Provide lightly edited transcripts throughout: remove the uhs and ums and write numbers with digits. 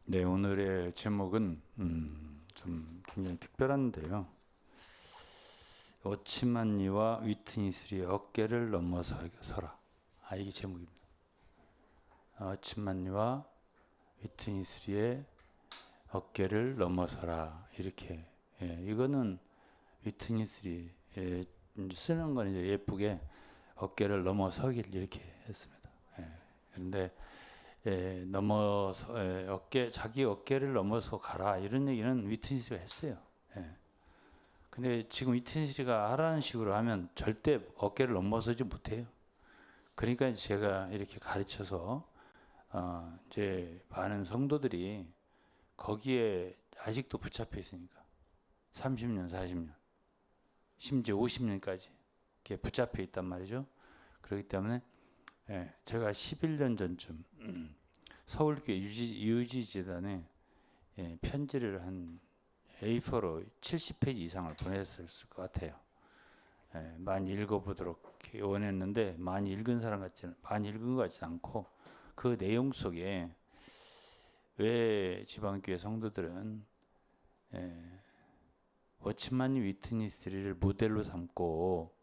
네, 오늘의 제목은 좀 굉장히 특별한데요. 워치만니와 위트니스리의 어깨를 넘어서라. 이게 제목입니다. 워치만니와 위트니스리의 어깨를 넘어서라. 이렇게. 이거는 위트니스리 쓰는 건 이제 예쁘게 어깨를 넘어서길 이렇게 했습니다. 그런데 자기 어깨를 넘어서 가라 이런 얘기는 위트니스가 했어요. 근데 지금 위트니스가 하라는 식으로 하면 절대 어깨를 넘어서지 못해요. 그러니까 제가 이렇게 가르쳐서 이제 많은 성도들이 거기에 아직도 붙잡혀 있으니까 30년, 40년, 심지어 50년까지 이렇게 붙잡혀 있단 말이죠. 그렇기 때문에 제가 11년 전쯤 서울교회 유지재단에 편지를 한 A4로 70페이지 이상을 보냈을 것 같아요. 많이 읽어보도록 원했는데 많이 읽은 것 같지 않고 그 내용 속에 왜 지방교회 성도들은 워치만 위트니스를 모델로 삼고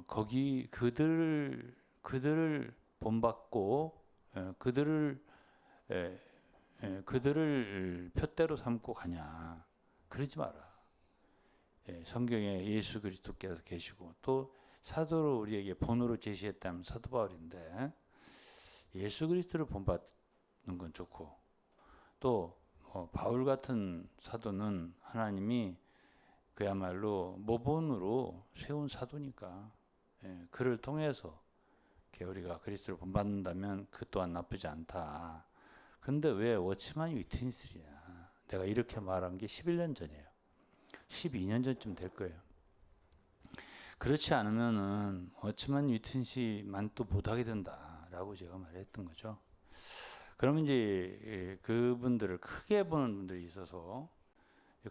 거기 그들을 본받고 그들을 표대로 삼고 가냐. 그러지 마라. 성경에 예수 그리스도께서 계시고 또 사도로 우리에게 본으로 제시했다면 사도 바울인데 예수 그리스도를 본받는 건 좋고 또 바울 같은 사도는 하나님이 그야말로 모본으로 세운 사도니까 그를 통해서 우리가 그리스도를 본받는다면 그 또한 나쁘지 않다. 근데 왜 워치만이 위트니스냐? 내가 이렇게 말한 게 11년 전이에요. 12년 전쯤 될 거예요. 그렇지 않으면은 워치만 위트니스만 또 못하게 된다라고 제가 말했던 거죠. 그러면 이제 그분들을 크게 보는 분들이 있어서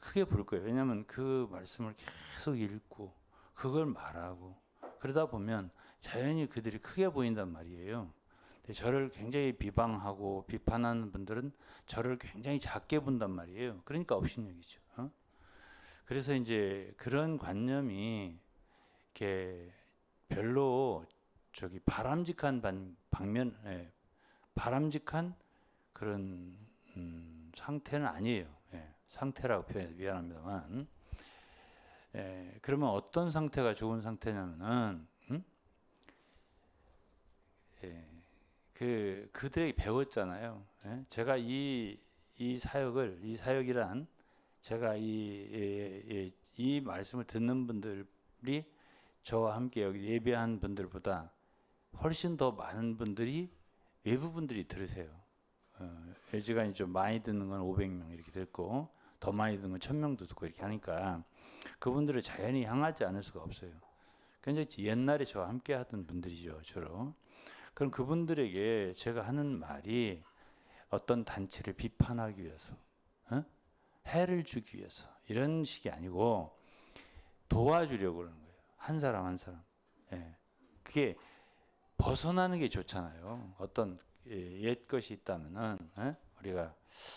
크게 볼 거예요. 왜냐하면 그 말씀을 계속 읽고 그걸 말하고 그러다 보면 자연히 그들이 크게 보인단 말이에요. 저를 굉장히 비방하고 비판하는 분들은 저를 굉장히 작게 본단 말이에요. 그러니까 업신여기죠. 그래서 이제 그런 관념이 이렇게 별로 바람직한 그런 상태는 아니에요. 상태라고 표현해서 미안합니다만. 그러면 어떤 상태가 좋은 상태냐면은 그들에게 배웠잖아요. 제가 이 사역이란 제가 이 말씀을 듣는 분들이 저와 함께 여기 예배한 분들보다 훨씬 더 많은 분들이 외부 분들이 들으세요. 예지간이 좀 많이 듣는 건 500명 이렇게 듣고 더 많이 듣는 건 1000명도 듣고 이렇게 하니까 그분들을 자연히 향하지 않을 수가 없어요. 굉장히 옛날에 저와 함께 하던 분들이죠, 주로. 그럼 그분들에게 제가 하는 말이 어떤 단체를 비판하기 위해서, 해를 주기 위해서 이런 식이 아니고 도와주려고 그러는 거예요. 한 사람 한 사람. 그게 벗어나는 게 좋잖아요. 어떤 옛 것이 있다면은 우리가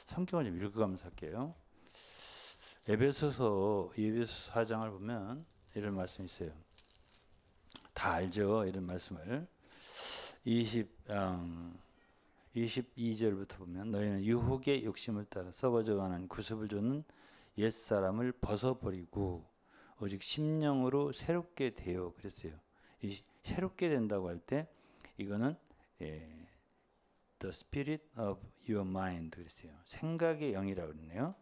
성경을 좀 읽어가면서 할게요. 에베소서 4장을 보면 이런 말씀이 있어요. 다 알죠? 이런 말씀을 22절부터 보면 너희는 유혹의 욕심을 따라 썩어져가는 구습을 쫓는 옛사람을 벗어버리고 오직 심령으로 새롭게 되어 그랬어요. 이 새롭게 된다고 할 때 이거는 the spirit of your mind 그랬어요. 생각의 영이라고 그러네요.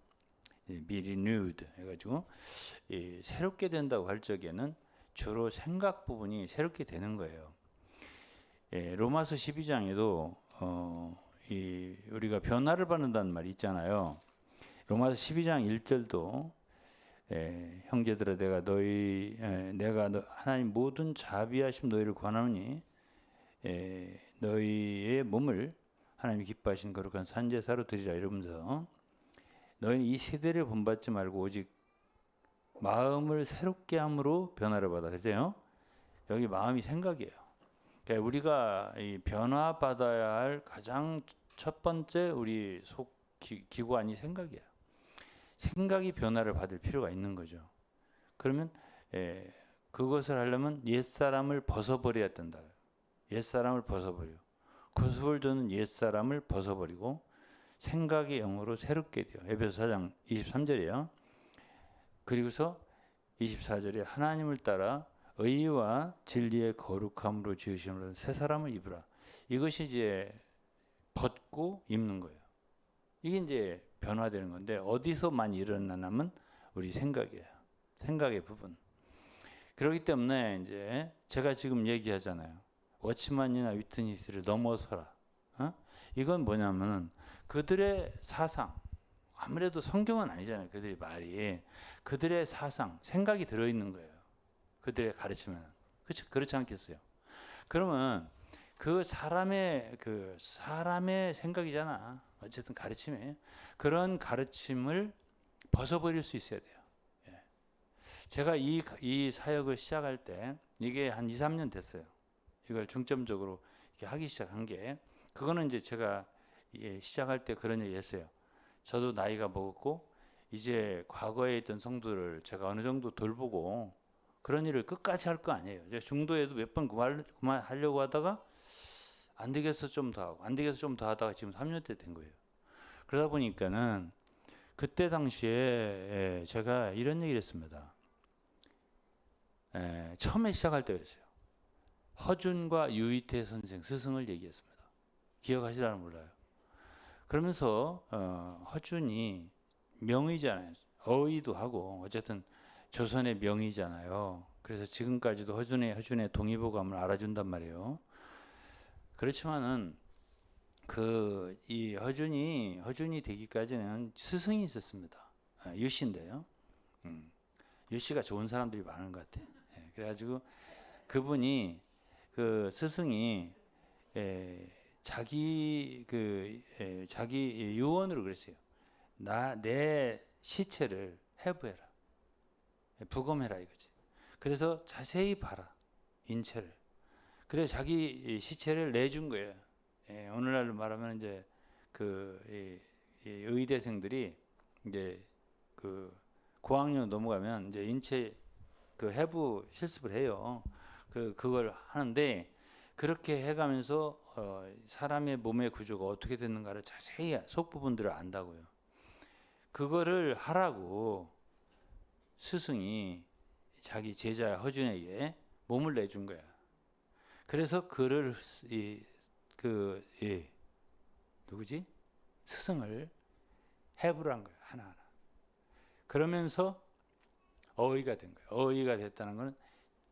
be renewed 해가지고 새롭게 된다고 할 적에는 주로 생각 부분이 새롭게 되는 거예요. 로마서 12장에도 우리가 변화를 받는다는 말이 있잖아요. 로마서 12장 1절도 형제들아 내가 하나님 모든 자비하심 너희를 권하노니 너희의 몸을 하나님이 기뻐하신 거룩한 산제사로 드리라 이러면서 너희는 이 세대를 본받지 말고 오직 마음을 새롭게 함으로 변화를 받아. 그죠? 여기 마음이 생각이에요. 우리가 이 변화받아야 할 가장 첫 번째 우리 속 기구 아니 생각이야. 생각이 변화를 받을 필요가 있는 거죠. 그러면 그것을 하려면 옛사람을 벗어버려야 된다. 옛사람을 벗어버려. 구습을 주는 옛사람을 벗어버리고 생각의 영으로 새롭게 돼요. 에베소 4장 23절이에요. 그리고서 24절에 하나님을 따라 의와 진리의 거룩함으로 지으심으로 새 사람을 입으라. 이것이 이제 벗고 입는 거예요. 이게 이제 변화되는 건데 어디서 많이 일어나냐면 우리 생각이에요. 생각의 부분. 그렇기 때문에 이제 제가 지금 얘기하잖아요. 워치만이나 위트니스를 넘어서라. 이건 뭐냐면 그들의 사상, 아무래도 성경은 아니잖아요. 그들의 말이 그들의 사상, 생각이 들어있는 거예요. 그들의 가르치면 그렇지 않겠어요? 그러면 그 사람의 생각이잖아. 어쨌든 가르침에 그런 가르침을 벗어버릴 수 있어야 돼요. 예. 제가 이 사역을 시작할 때 이게 한 2, 3년 됐어요. 이걸 중점적으로 이렇게 하기 시작한 게 그거는 이제 제가 시작할 때 그런 얘기 했어요. 저도 나이가 먹었고 이제 과거에 있던 성도를 제가 어느 정도 돌보고 그런 일을 끝까지 할 거 아니에요. 제가 중도에도 몇 번 그만하려고 하다가 안 되겠어 좀 더 하고 안 되겠어 좀 더 하다가 지금 3년째 된 거예요. 그러다 보니까는 그때 당시에 제가 이런 얘기를 했습니다. 처음에 시작할 때 그랬어요. 허준과 유이태 선생 스승을 얘기했습니다. 기억하시려나 몰라요. 그러면서 허준이 명의잖아요. 어의도 하고 어쨌든 조선의 명의잖아요. 그래서 지금까지도 허준의 동의보감을 알아준단 말이에요. 그렇지만은 이 허준이 되기까지는 스승이 있었습니다. 유씨인데요. 유씨가 좋은 사람들이 많은 것 같아요. 그래가지고 그분이 그 스승이 자기 유언으로 그랬어요. 내 시체를 해부해라. 부검해라 이거지. 그래서 자세히 봐라. 인체를. 그래 자기 시체를 내준 거예요. 오늘날로 말하면 이제 이 의대생들이 이제 그 고학년 넘어가면 이제 인체 그 해부 실습을 해요. 그걸 하는데 그렇게 해가면서 사람의 몸의 구조가 어떻게 됐는가를 자세히 속 부분들을 안다고요. 그거를 하라고 스승이 자기 제자 허준에게 몸을 내준 거야. 그래서 그를 누구지? 스승을 해부를 한 거야. 하나하나. 그러면서 어의가 된 거예요. 어의가 됐다는 것은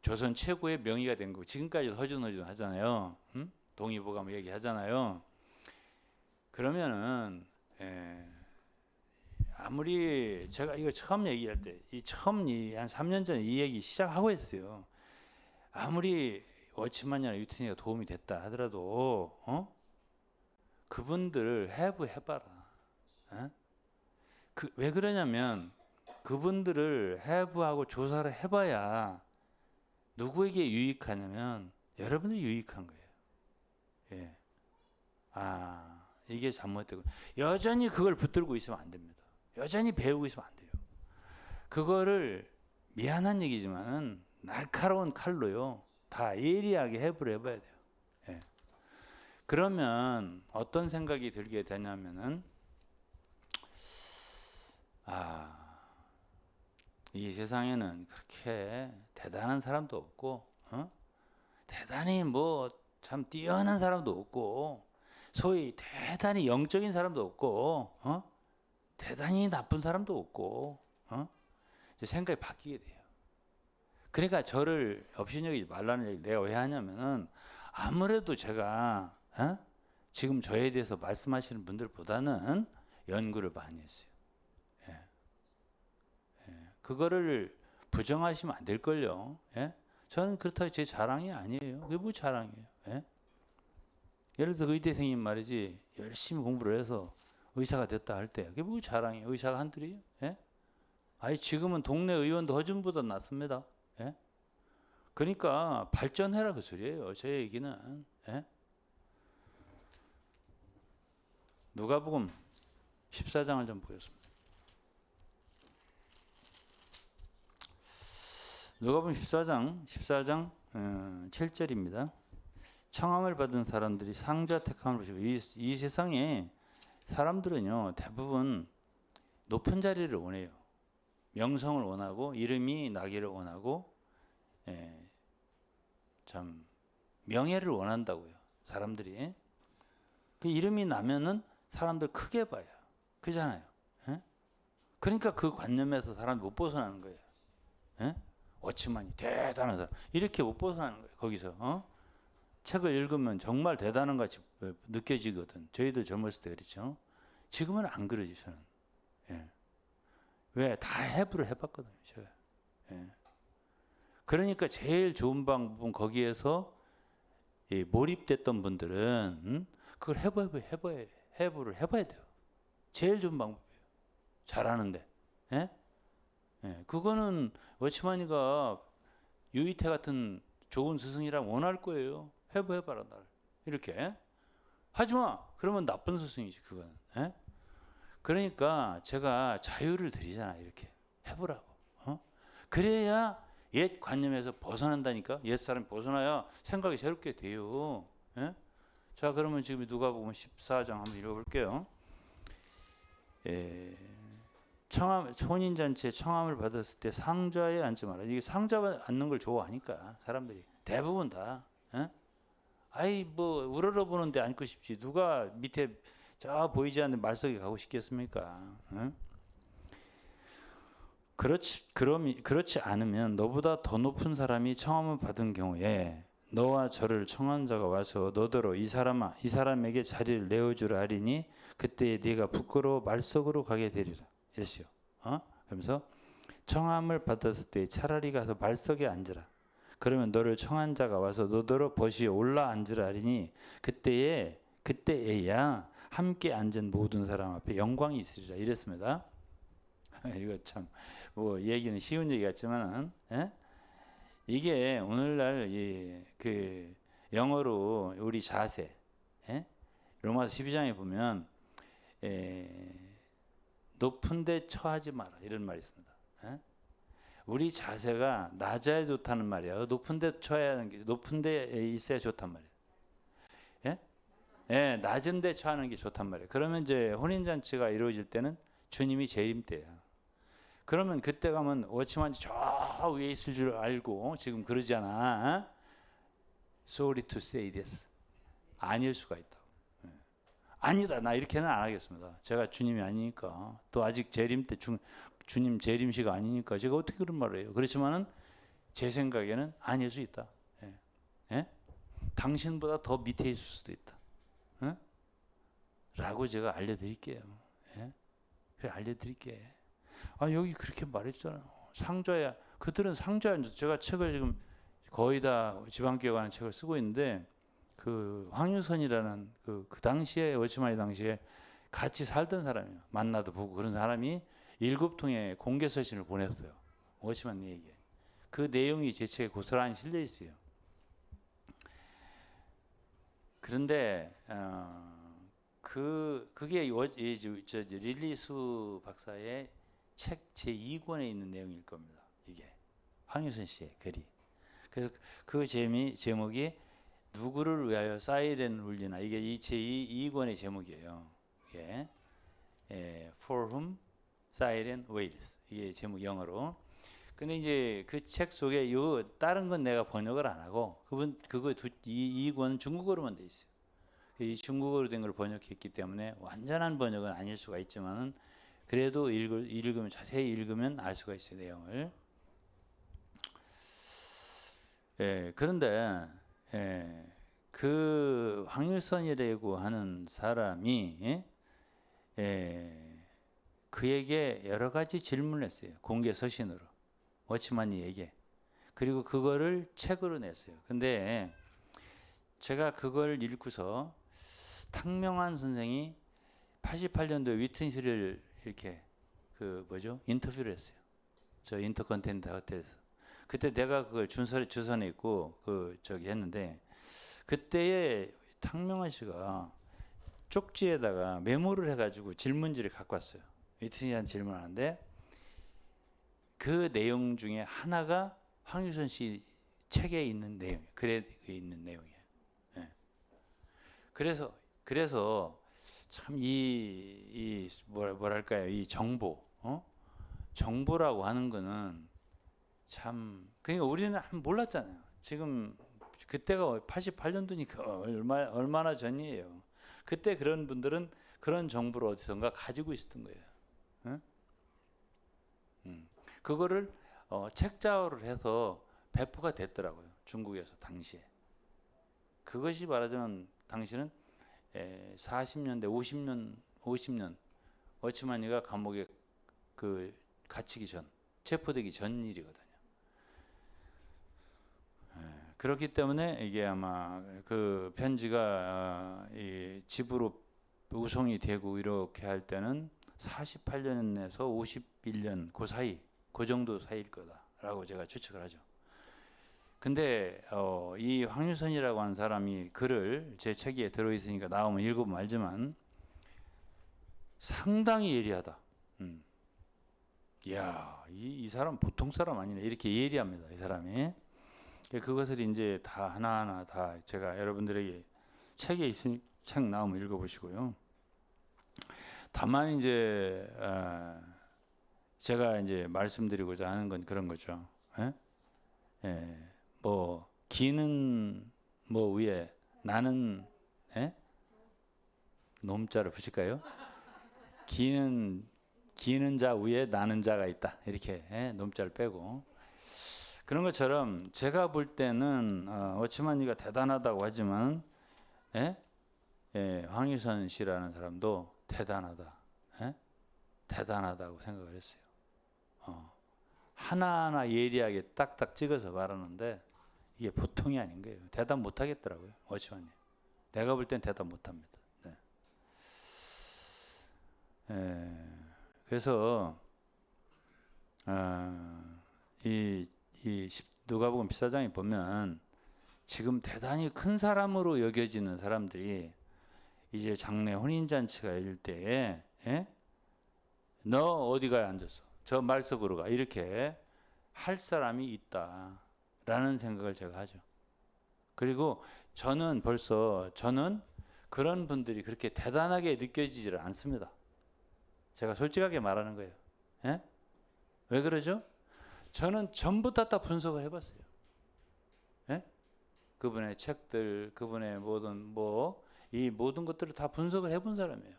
조선 최고의 명의가 된 거고 지금까지도 허준 하잖아요. 동의보감 얘기하잖아요. 그러면은 아무리 제가 이거 처음 얘기할 때 한 3년 전에 이 얘기 시작하고 했어요. 아무리 워치만이나 유티니가 도움이 됐다 하더라도 그분들을 해부해봐라. 왜 그러냐면 그분들을 해부하고 조사를 해봐야 누구에게 유익하냐면 여러분들이 유익한 거예요. 이게 잘못되고 여전히 그걸 붙들고 있으면 안 됩니다. 여전히 배우고 있으면 안 돼요. 그거를 미안한 얘기지만 날카로운 칼로요. 다 예리하게 해부를 해봐야 돼요. 그러면 어떤 생각이 들게 되냐면은 이 세상에는 그렇게 대단한 사람도 없고 대단히 뭐 참 뛰어난 사람도 없고 소위 대단히 영적인 사람도 없고 대단히 나쁜 사람도 없고 이제 생각이 바뀌게 돼요. 그러니까 저를 업신여기지 말라는 얘기 내가 왜 하냐면은 아무래도 제가 지금 저에 대해서 말씀하시는 분들보다는 연구를 많이 했어요. 그거를 부정하시면 안 될걸요. 저는 그렇다고 제 자랑이 아니에요. 그게 뭐 자랑이에요. 예를 들어 의대생님 말이지 열심히 공부를 해서 의사가 됐다 할 때 그게 뭐 자랑이에요. 의사가 한둘이에요. 지금은 동네 의원도 허준보다 낫습니다. 그러니까 발전해라 그 소리예요. 제 얘기는. 누가복음 14장을 좀 보겠습니다. 누가복음 14장 7절입니다. 청함을 받은 사람들이 상자 택함을 보시고 이 세상에 사람들은요 대부분 높은 자리를 원해요. 명성을 원하고 이름이 나기를 원하고 참 명예를 원한다고요. 사람들이 그 이름이 나면은 사람들 크게 봐요. 그잖아요. 예? 그러니까 그 관념에서 사람이 못 벗어나는 거예요. 예? 워치만이 대단한 사람 이렇게 못 벗어나는 거예요. 거기서 책을 읽으면 정말 대단한 같이 느껴지거든. 저희들 젊었을 때 그랬죠. 지금은 안 그러지 저는. 예. 왜? 다 해부를 해봤거든요. 제가. 예. 그러니까 제일 좋은 방법은 거기에서 몰입됐던 분들은 그걸 해부를 해봐야 돼요. 제일 좋은 방법이에요. 잘하는데. 예? 예. 그거는 워치마니가 유이태 같은 좋은 스승이랑 원할 거예요. 해봐라 나를. 이렇게. 하지마. 그러면 나쁜 스승이지 그거는. 예? 그러니까 제가 자유를 드리잖아. 이렇게. 해보라고. 그래야 옛 관념에서 벗어난다니까. 옛 사람이 벗어나야 생각이 새롭게 돼요. 예? 자 그러면 지금 누가복음 14장 한번 읽어볼게요. 혼인잔치에 청함을 받았을 때 상좌에 앉지 마라. 이게 상좌에 앉는 걸 좋아하니까 사람들이 대부분 다. 예? 아이 뭐 우러러보는데 앉고 싶지. 누가 밑에 저 보이지 않는 말석에 가고 싶겠습니까? 예? 그렇지 않으면 너보다 더 높은 사람이 청함을 받은 경우에 너와 저를 청한 자가 와서 너더러 이 사람에게 자리를 내어주라 하리니 그때 네가 부끄러워 말석으로 가게 되리라. 이랬어요. 그러면서 청함을 받았을 때 차라리 가서 말석에 앉으라. 그러면 너를 청한 자가 와서 너더러 벗이 올라 앉으라 하리니 그때에야 함께 앉은 모든 사람 앞에 영광이 있으리라. 이랬습니다. 이거 참 뭐 얘기는 쉬운 얘기 같지만은 이게 오늘날 그 영어로 우리 자세 로마서 12장에 보면 높은 데 처하지 마라 이런 말이 있습니다. 우리 자세가 낮아야 좋다는 말이에요. 높은 데 처해야 하는 게 높은 데 있어야 좋단 말이에요. 예, 낮은 데 처하는 게 좋단 말이에요. 그러면 이제 혼인 잔치가 이루어질 때는 주님이 재림 때야. 그러면 그때 가면 워치만이 저 위에 있을 줄 알고 지금 그러지 않아. Sorry to say this. 아닐 수가 있다. 아니다. 나 이렇게는 안 하겠습니다. 제가 주님이 아니니까. 또 아직 재림 때 주님 재림시가 아니니까 제가 어떻게 그런 말을 해요. 그렇지만은 제 생각에는 아닐 수 있다. 당신보다 더 밑에 있을 수도 있다. 라고 제가 알려드릴게요. 그래 알려드릴게. 여기 그렇게 말했잖아요. 상좌야. 그들은 상좌야. 제가 책을 지금 거의 다 지방교회 관한 책을 쓰고 있는데 그 황유선이라는 그 당시에 워치마이 당시에 같이 살던 사람이에요. 만나도 보고 그런 사람이 7통의 공개 서신을 보냈어요. 워치마니에게. 그 내용이 제 책에 고스란히 실려 있어요. 그런데 그게 릴리수 박사의 책 제2권에 있는 내용일 겁니다. 이게 황유선 씨의 글이. 그래서 그 제목이 누구를 위하여 사이렌 울리나 이게 이 제2권의 제목이에요. 이게 For whom siren wails 이게 제목 영어로. 근데 이제 그 책 속에 다른 건 내가 번역을 안 하고 그거 이 권은 중국어로만 돼 있어요. 이 중국어로 된 걸 번역했기 때문에 완전한 번역은 아닐 수가 있지만은 그래도 읽으면 자세히 읽으면 알 수가 있어요 내용을. 그런데 그 황유선이라고 하는 사람이 그에게 여러 가지 질문을 했어요. 공개 서신으로 워치마니에게. 그리고 그거를 책으로 냈어요. 근데 제가 그걸 읽고서 탕명환 선생이 88년도에 위튼시를 이렇게 인터뷰를 했어요. 저 인터컨티넨탈 호텔에서. 그때 내가 그걸 주선에 있고 했는데 그때에 탕명환 씨가 쪽지에다가 메모를 해가지고 질문지를 갖고 왔어요. 이튼희한테 질문하는데 그 내용 중에 하나가 황유선 씨 책에 있는 내용, 글에 있는 내용이에요. 예. 그래서 참 이 뭐랄까요, 이 정보라고 하는 거는 참, 그러니까 우리는 몰랐잖아요. 지금 그때가 88년도니까 얼마나 전이에요. 그때 그런 분들은 그런 정보를 어디선가 가지고 있었던 거예요. 응? 그거를 책자화를 해서 배포가 됐더라고요. 중국에서 당시에. 그것이 말하자면 당시는 40년대 50년 어치만이가 감옥에 갇히기 전, 체포되기 전 일이거든요. 그렇기 때문에 이게 아마 그 편지가 이 집으로 우송이 되고 이렇게 할 때는 48년에서 51년 그 사이, 그 정도 사이일 거다라고 제가 추측을 하죠. 근데 이 황유선이라고 하는 사람이 글을 제 책에 들어있으니까 나오면 읽어보면 알지만 상당히 예리하다. 이야, 이 사람 보통 사람 아니네. 이렇게 예리합니다. 이 사람이. 그것을 이제 다 하나하나 다 제가 여러분들에게 책에 있으니 책 나오면 읽어보시고요. 다만 이제 제가 이제 말씀드리고자 하는 건 그런 거죠. 뭐 기는 뭐 위에 나는 놈자를 붙일까요? 기는 자 위에 나는 자가 있다. 이렇게 놈자를 빼고 그런 것처럼 제가 볼 때는 어치만이가 대단하다고 하지만 황유선 씨라는 사람도 대단하다. 대단하다고 생각을 했어요. 하나하나 예리하게 딱딱 찍어서 말하는데 이게 보통이 아닌 거예요. 대답 못 하겠더라고요. 어치만이. 내가 볼 땐 대답 못 합니다. 그래서 이 누가복음 14장에 보면 지금 대단히 큰 사람으로 여겨지는 사람들이 이제 장래 혼인잔치가 일 때에 너 어디 가야 앉았어? 저 말석으로 가. 이렇게 할 사람이 있다라는 생각을 제가 하죠. 그리고 저는 그런 분들이 그렇게 대단하게 느껴지지를 않습니다. 제가 솔직하게 말하는 거예요. 왜 그러죠? 저는 전부 다 분석을 해봤어요. 그분의 책들, 그분의 이 모든 것들을 다 분석을 해본 사람이에요.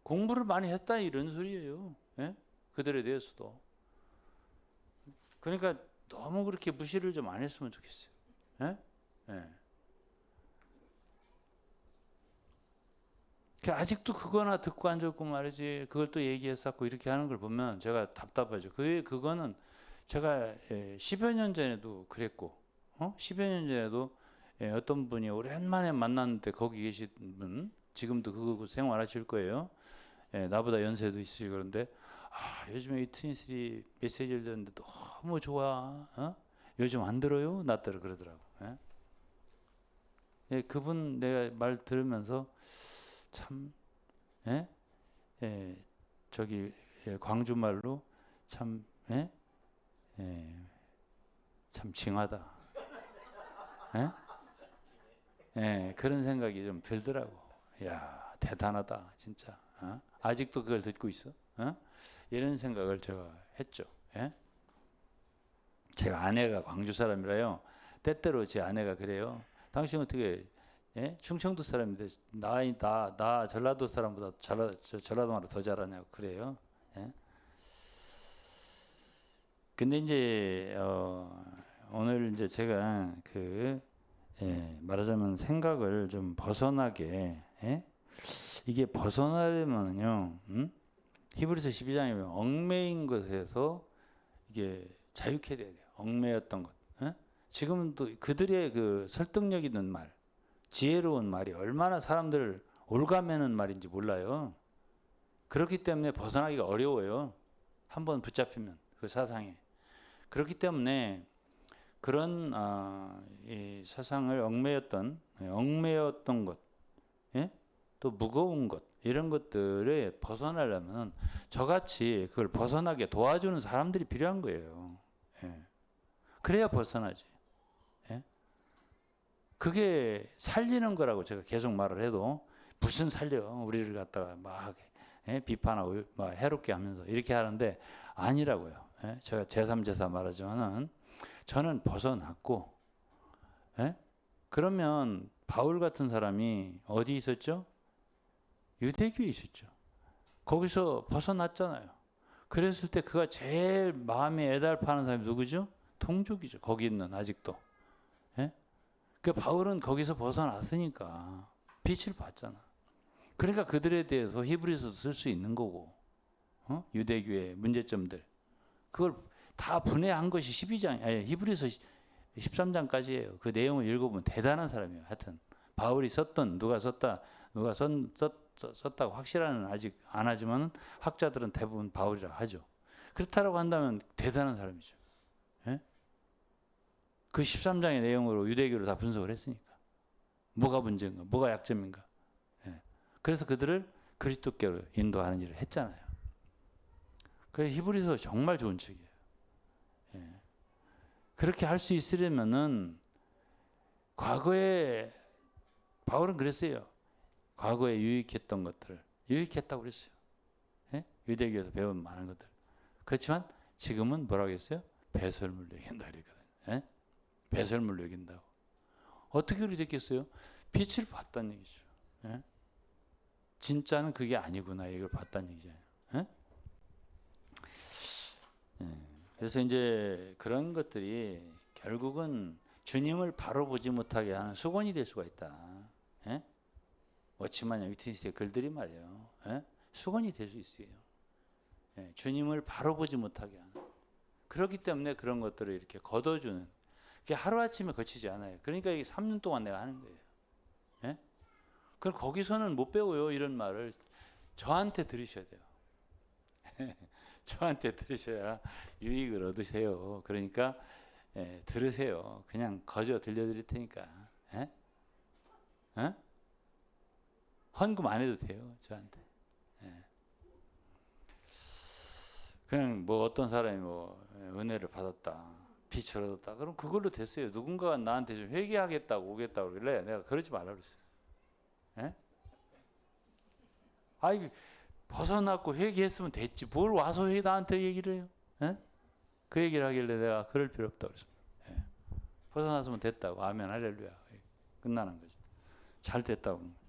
공부를 많이 했다 이런 소리예요. 그들에 대해서도. 그러니까 너무 그렇게 무시를 좀 안 했으면 좋겠어요. 아직도 그거나 듣고 앉았고 말이지 그걸 또 얘기했었고 이렇게 하는 걸 보면 제가 답답하죠. 그거는 제가 10여 년 전에도 그랬고 10여 년 전에도 어떤 분이 오랜만에 만났는데 거기 계신 분 지금도 그거 생활하실 거예요. 나보다 연세도 있으시고 그런데 요즘에 이튼희슬이 메시지를 듣는데 너무 좋아. 요즘 안 들어요? 나더러 그러더라고. 그분 내가 말 들으면서 참, 저기 광주 말로 참, 참 징하다. 그런 생각이 좀 들더라고. 야, 대단하다, 진짜. 아직도 그걸 듣고 있어? 이런 생각을 제가 했죠. 제가 아내가 광주 사람이라요. 때때로 제 아내가 그래요. 당신 어떻게 충청도 사람인데 나 전라도 사람보다 전라도 말을 더 잘하냐고 그래요. 근데 이제 오늘 이제 제가 말하자면 생각을 좀 벗어나게 이게 벗어나려면요. 히브리서 12장에 보면 얽매인 것에서 이게 자유케 돼야 돼요. 얽매였던 것. 지금도 그들의 그 설득력 있는 말, 지혜로운 말이 얼마나 사람들을 올가매는 말인지 몰라요. 그렇기 때문에 벗어나기가 어려워요. 한번 붙잡히면 그 사상에. 그렇기 때문에 그런 이 사상을 얽매였던 것, 예? 또 무거운 것 이런 것들에 벗어나려면 저같이 그걸 벗어나게 도와주는 사람들이 필요한 거예요. 예. 그래야 벗어나지. 예? 그게 살리는 거라고 제가 계속 말을 해도 무슨 살려 우리를 갖다가 막 비판하고 막 해롭게 하면서 이렇게 하는데 아니라고요. 예? 제가 제3, 제4 말하지만은 저는 벗어났고 그러면 바울 같은 사람이 어디 있었죠? 유대교에 있었죠. 거기서 벗어났잖아요. 그랬을 때 그가 제일 마음에 애달파는 사람이 누구죠? 동족이죠. 거기 있는 아직도. 그 바울은 거기서 벗어났으니까 빛을 봤잖아. 그러니까 그들에 대해서 히브리서도 쓸 수 있는 거고, 유대교의 문제점들 그걸 다 분해한 것이 12장, 아니 히브리서 13장까지예요. 그 내용을 읽어보면 대단한 사람이에요. 하여튼 바울이 썼던 누가 썼다고 확실한 아직 안 하지만 학자들은 대부분 바울이라고 하죠. 그렇다고 한다면 대단한 사람이죠. 예? 그 13장의 내용으로 유대교를 다 분석을 했으니까 뭐가 문제인가, 뭐가 약점인가. 예. 그래서 그들을 그리스도께로 인도하는 일을 했잖아요. 그래서 히브리서 정말 좋은 책이에요. 예. 그렇게 할 수 있으려면은 과거에 바울은 그랬어요. 과거에 유익했던 것들을 유익했다고 그랬어요. 예? 유대교에서 배운 많은 것들. 그렇지만 지금은 뭐라고 했어요? 배설물로 여긴다 그랬거든요. 예? 배설물로 여긴다고. 어떻게 그렇게 됐겠어요? 빛을 봤다는 얘기죠. 예? 진짜는 그게 아니구나 이걸 봤다는 얘기잖아요. 예? 예. 그래서 이제 그런 것들이 결국은 주님을 바로 보지 못하게 하는 수건이 될 수가 있다. 예? 워치만이나 위트니스의 글들이 말이에요. 예? 수건이 될 수 있어요. 예? 주님을 바로 보지 못하게 하는. 그렇기 때문에 그런 것들을 이렇게 걷어주는. 그게 하루아침에 거치지 않아요. 그러니까 이게 3년 동안 내가 하는 거예요. 예? 그럼 거기서는 못 배워요. 이런 말을 저한테 들으셔야 돼요. 저한테 들으셔야 유익을 얻으세요. 그러니까 들으세요. 그냥 거저 들려드릴 테니까. 예? 예? 헌금 안 해도 돼요. 저한테. 예. 그냥 뭐 어떤 사람이 뭐 은혜를 받았다. 빛을 얻었다. 그럼 그걸로 됐어요. 누군가가 나한테 좀 회개하겠다고 오겠다고 그러길래 내가 그러지 말라고 그랬어요. 예? 아이 벗어났고 회개했으면 됐지. 뭘 와서 왜 나한테 얘기를 해요? 예? 그 얘기를 하길래 내가 그럴 필요 없다고 그랬습니다. 예. 벗어났으면 됐다고. 아멘 할렐루야. 끝나는 거죠. 잘 됐다고.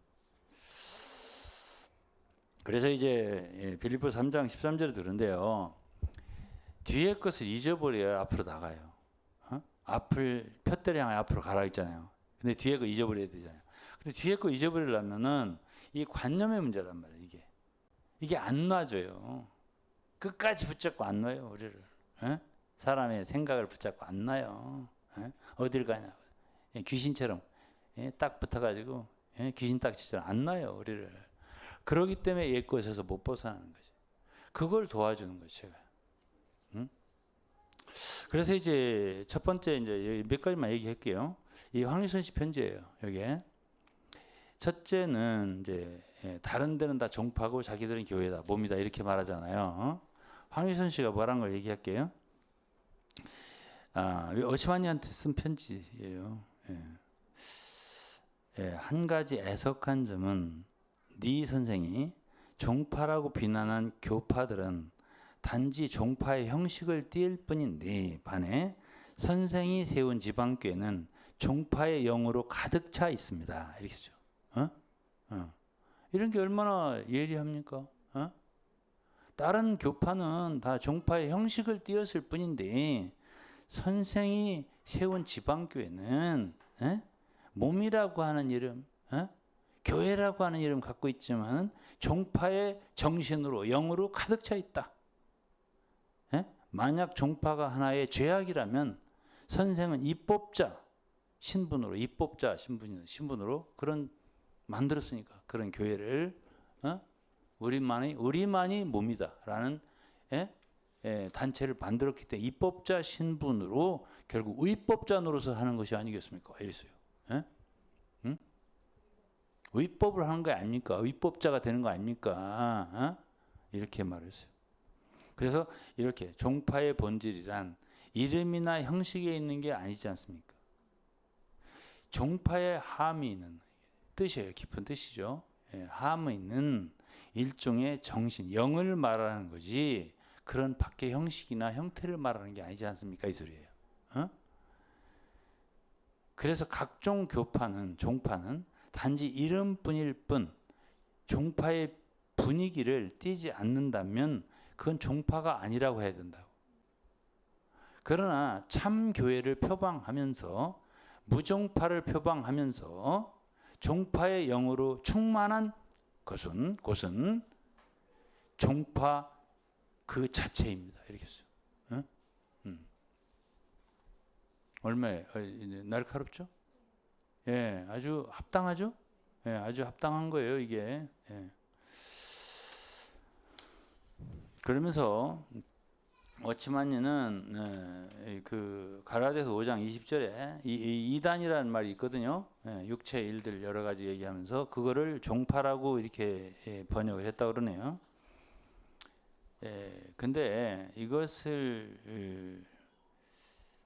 그래서 이제 빌립보 3장 13절에 들은데요. 뒤에 것을 잊어버려야 앞으로 나가요. 앞을 표대를 향해 앞으로 가라 했잖아요. 근데 뒤에 거 잊어버려야 되잖아요. 근데 뒤에 거 잊어버리려면은 이 관념의 문제란 말이에요. 이게 안 놔줘요. 끝까지 붙잡고 안 놔요 우리를. 에? 사람의 생각을 붙잡고 안 놔요. 에? 어딜 가냐? 귀신처럼 딱 붙어가지고 귀신 딱지처럼 안 놔요 우리를. 그러기 때문에 옛 것에서 못 벗어나는 거죠. 그걸 도와주는 거죠 제가. 응? 그래서 이제 첫 번째 이제 몇 가지만 얘기할게요. 이 황유선 씨 편지예요. 여기에 첫째는 이제 다른 데는 다 종파고 자기들은 교회다, 몸이다 이렇게 말하잖아요. 황유선 씨가 뭐라는 걸 얘기할게요. 어시마니한테 쓴 편지예요. 한 가지 애석한 점은 네 선생이 종파라고 비난한 교파들은 단지 종파의 형식을 띌 뿐인데 반해 선생이 세운 지방교회는 종파의 영으로 가득 차 있습니다. 이렇게 죠. 이런 게 얼마나 예리합니까? 다른 교파는 다 종파의 형식을 띄었을 뿐인데 선생이 세운 지방교회는 몸이라고 하는 이름, 교회라고 하는 이름 갖고 있지만 종파의 정신으로 영으로 가득 차 있다. 만약 종파가 하나의 죄악이라면 선생은 입법자 신분으로 신분으로 그런 만들었으니까 그런 교회를 우리만이 몸이다라는 단체를 만들었기 때문에 입법자 신분으로 결국 의법자 노릇을 하는 것이 아니겠습니까? 이랬어요. 응? 위법을 하는 거 아닙니까? 위법자가 되는 거 아닙니까? 어? 이렇게 말했어요. 그래서 이렇게 종파의 본질이란 이름이나 형식에 있는 게 아니지 않습니까? 종파의 함이 있는 뜻이에요. 깊은 뜻이죠. 예, 함이 있는 일종의 정신, 영을 말하는 거지 그런 밖의 형식이나 형태를 말하는 게 아니지 않습니까? 이 소리예요. 어? 그래서 각종 교파는, 종파는 단지 이름뿐일 뿐 종파의 분위기를 띠지 않는다면 그건 종파가 아니라고 해야 된다고. 그러나 참 교회를 표방하면서 무종파를 표방하면서 종파의 영으로 충만한 곳은 종파 그 자체입니다. 이렇게 했어요. 응? 얼마에 날카롭죠? 예, 아주 합당하죠? 예, 아주 합당한 거예요, 이게. 예. 그러면서 워치만니는 그 가라데서 5장 20절에 이단이라는 말이 있거든요. 예, 육체 일들 여러 가지 얘기하면서 그거를 종파라고 이렇게 번역을 했다고 그러네요. 근데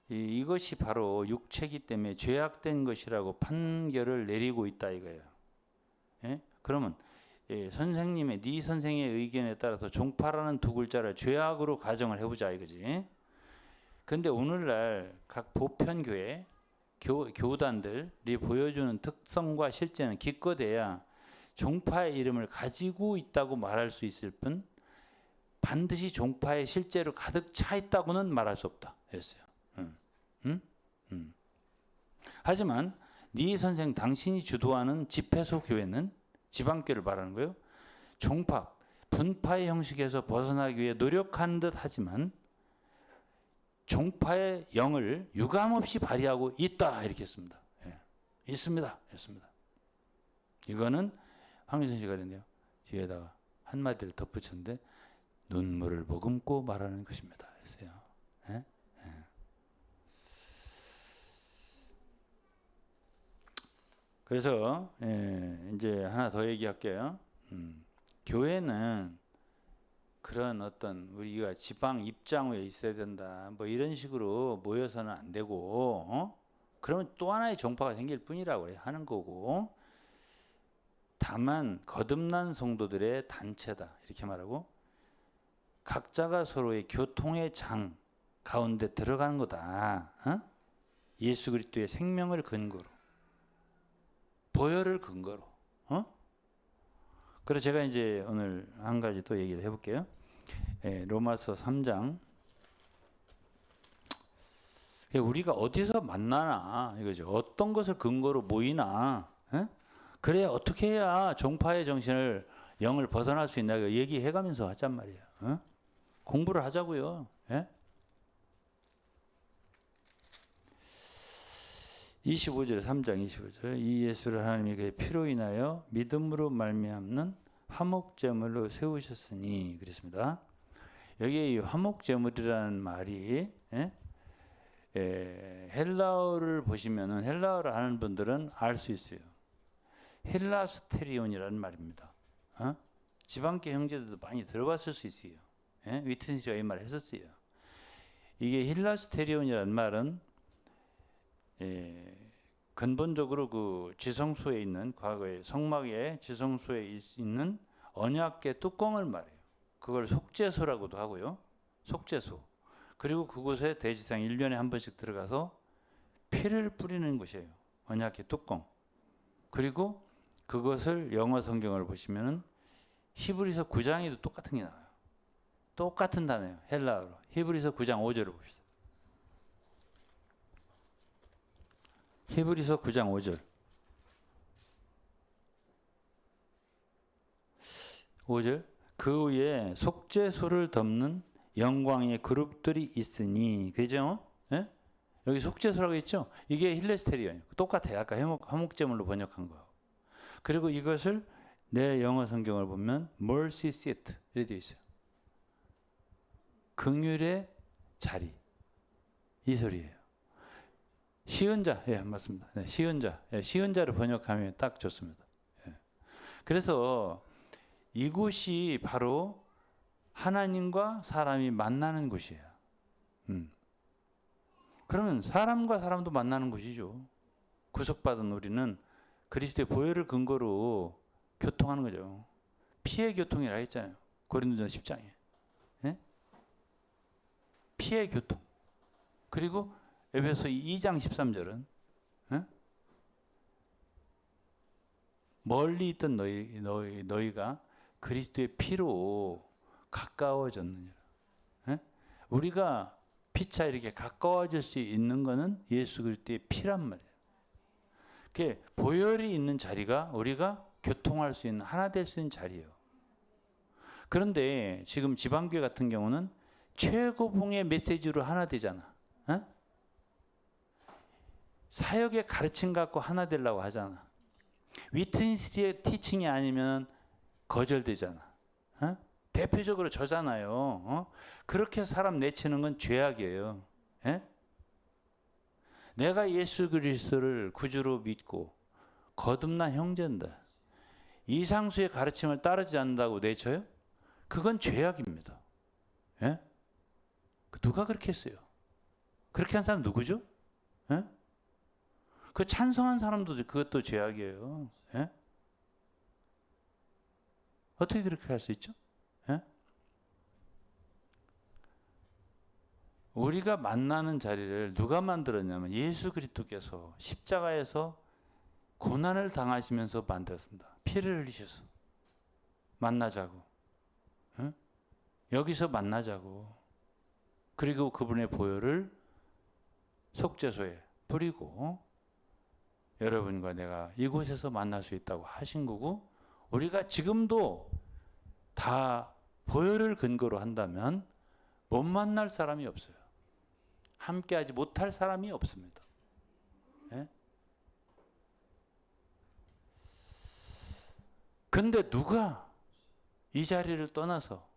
이것이 바로 육체이기 때문에 죄악된 것이라고 판결을 내리고 있다 이거예요. 예? 그러면 선생님의 네 선생의 의견에 따라서 종파라는 두 글자를 죄악으로 가정을 해보자 이거지. 근데 오늘날 각 보편교회 교단들이 보여주는 특성과 실제는 기껏해야 종파의 이름을 가지고 있다고 말할 수 있을 뿐 반드시 종파에 실제로 가득 차 있다고는 말할 수 없다 했어요. 하지만 네 선생 당신이 주도하는 집회소 교회는 지방교를 말하는 거예요. 종파, 분파의 형식에서 벗어나기 위해 노력하는 듯 하지만 종파의 영을 유감없이 발휘하고 있다 이렇게 했습니다. 예. 있습니다. 이거는 황유선 씨가 그랬네요. 뒤에다가 한마디를 덧붙였는데 눈물을 머금고 말하는 것입니다. 그랬어요. 예? 예. 그래서 이제 하나 더 얘기할게요. 교회는 그런 어떤 우리가 지방 입장에 있어야 된다 뭐 이런 식으로 모여서는 안 되고 그러면 또 하나의 종파가 생길 뿐이라고 하는 거고 다만 거듭난 성도들의 단체다 이렇게 말하고 각자가 서로의 교통의 장 가운데 들어가는 거다. 예수 그리스도의 생명을 근거로 보혈을 근거로. 그래서 제가 이제 오늘 한 가지 또 얘기를 해볼게요. 로마서 3장. 우리가 어디서 만나나 이거죠. 어떤 것을 근거로 모이나. 그래 어떻게 해야 종파의 정신을 영을 벗어날 수 있나 얘기해가면서 하잔 말이에요. 공부를 하자고요. 예? 25절 3장 25절 이 예수를 하나님의 피로 인하여 믿음으로 말미암는 화목제물로 세우셨으니 그랬습니다. 여기 이 화목제물이라는 말이 헬라어를 보시면은 헬라어를 아는 분들은 알 수 있어요. 헬라스테리온이라는 말입니다. 지방계 형제들도 많이 들어봤을 수 있어요. 위트니스가 이 말을 했었어요. 이게 헬라스테리온이라는 말은 근본적으로 그 지성소에 있는 과거의 성막의 지성소에 있는 언약궤 뚜껑을 말해요. 그걸 속죄소라고도 하고요. 속죄소. 그리고 그곳에 대지상 1년에 한 번씩 들어가서 피를 뿌리는 곳이에요. 언약궤 뚜껑. 그리고 그것을 영어 성경을 보시면은 히브리서 9장에도 똑같은 게 나와요. 똑같은 단어예요. 헬라어로. 히브리서 9장 5절을 봅시다. 히브리서 9장 5절. 5절. 그 위에 속죄소를 덮는 영광의 그룹들이 있으니. 그죠? 예? 여기 속죄소라고 했죠? 이게 힐레스테리온이에요. 똑같아요. 아까 화목제물로 번역한 거. 그리고 이것을 내 영어 성경을 보면 mercy seat 이렇게 되어 있어요. 긍휼의 자리. 이 소리예요. 시은자, 예, 맞습니다. 네, 시은자. 예, 시은자를 번역하면 딱 좋습니다. 예. 그래서 이곳이 바로 하나님과 사람이 만나는 곳이에요. 그러면 사람과 사람도 만나는 곳이죠. 구속받은 우리는 그리스도의 보혈을 근거로 교통하는 거죠. 피의 교통이라 했잖아요. 고린도전서 10장에. 예? 피의 교통. 그리고 에베소 2장 13절은 멀리 있던 너희가 그리스도의 피로 가까워졌느니라. 예? 우리가 피차 이렇게 가까워질 수 있는 것은 예수 그리스도의 피란 말이에요. 그게 보혈이 있는 자리가 우리가 교통할 수 있는, 하나 될 수 있는 자리예요. 그런데 지금 지방교회 같은 경우는 최고봉의 메시지로 하나 되잖아. 어? 사역의 가르침 갖고 하나 되려고 하잖아. 위트니스의 티칭이 아니면 거절되잖아. 어? 대표적으로 저잖아요. 어? 그렇게 사람 내치는 건 죄악이에요. 예? 내가 예수 그리스도를 구주로 믿고 거듭난 형제인데 이상수의 가르침을 따르지 않는다고 내쳐요? 그건 죄악입니다. 예? 누가 그렇게 했어요? 그렇게 한 사람 누구죠? 예? 그 찬성한 사람도 그것도 죄악이에요. 예? 어떻게 그렇게 할 수 있죠? 예? 우리가 만나는 자리를 누가 만들었냐면 예수 그리스도께서 십자가에서 고난을 당하시면서 만들었습니다. 피를 흘리셔서 만나자고. 예? 여기서 만나자고. 그리고 그분의 보혈을 속죄소에 뿌리고 여러분과 내가 이곳에서 만날 수 있다고 하신 거고, 우리가 지금도 다 보혈을 근거로 한다면 못 만날 사람이 없어요. 함께하지 못할 사람이 없습니다. 예? 근데 누가 이 자리를 떠나서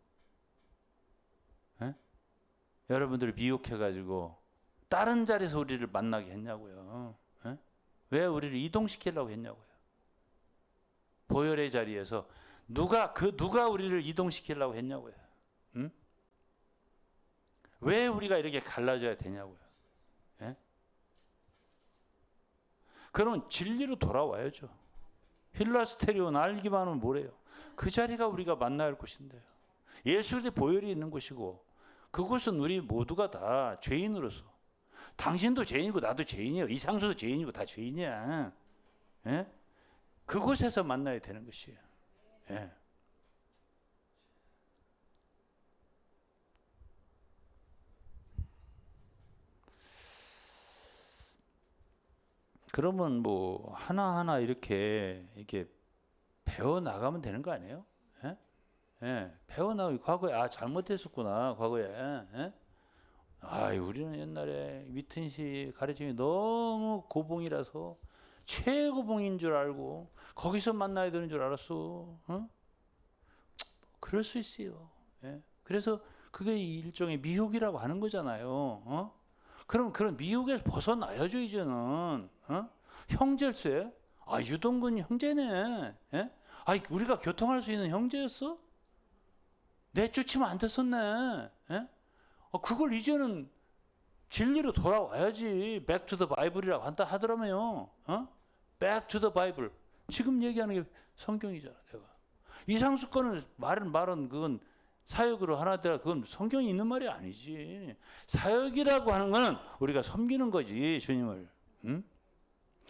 여러분들을 미혹해가지고 다른 자리에서 우리를 만나게 했냐고요. 에? 왜 우리를 이동시키려고 했냐고요. 보혈의 자리에서 누가 우리를 이동시키려고 했냐고요. 응? 왜 우리가 이렇게 갈라져야 되냐고요. 에? 그러면 진리로 돌아와야죠. 힐라스테리온 알기만 하면 뭐래요. 그 자리가 우리가 만나야 할 곳인데요. 예수의 보혈이 있는 곳이고 그곳은 우리 모두가 다 죄인으로서, 당신도 죄인이고 나도 죄인이에요. 이상수도 죄인이고 다 죄인이야. 예? 그곳에서 만나야 되는 것이에요. 예. 그러면 뭐 하나하나 이렇게 배워 나가면 되는 거 아니에요? 예? 예. 배워 나가고 과거에 잘못했었구나. 과거에. 예? 우리는 옛날에 위튼시 가르침이 너무 고봉이라서 최고봉인 줄 알고 거기서 만나야 되는 줄 알았어. 어? 그럴 수 있어요. 예? 그래서 그게 일종의 미혹이라고 하는 거잖아요. 어? 그럼 그런 미혹에서 벗어나야죠 이제는. 어? 형제일세. 유동근이 형제네. 예? 우리가 교통할 수 있는 형제였어? 내쫓으면 안 됐었네. 예? 그걸 이제는 진리로 돌아와야지. Back to the Bible이라고 한다 하더라면요. Back to the Bible. 지금 얘기하는 게 성경이잖아. 내가 이상수 거는 말은 그건 사역으로 하나 되라. 그건 성경이 있는 말이 아니지. 사역이라고 하는 거는 우리가 섬기는 거지. 주님을. 응?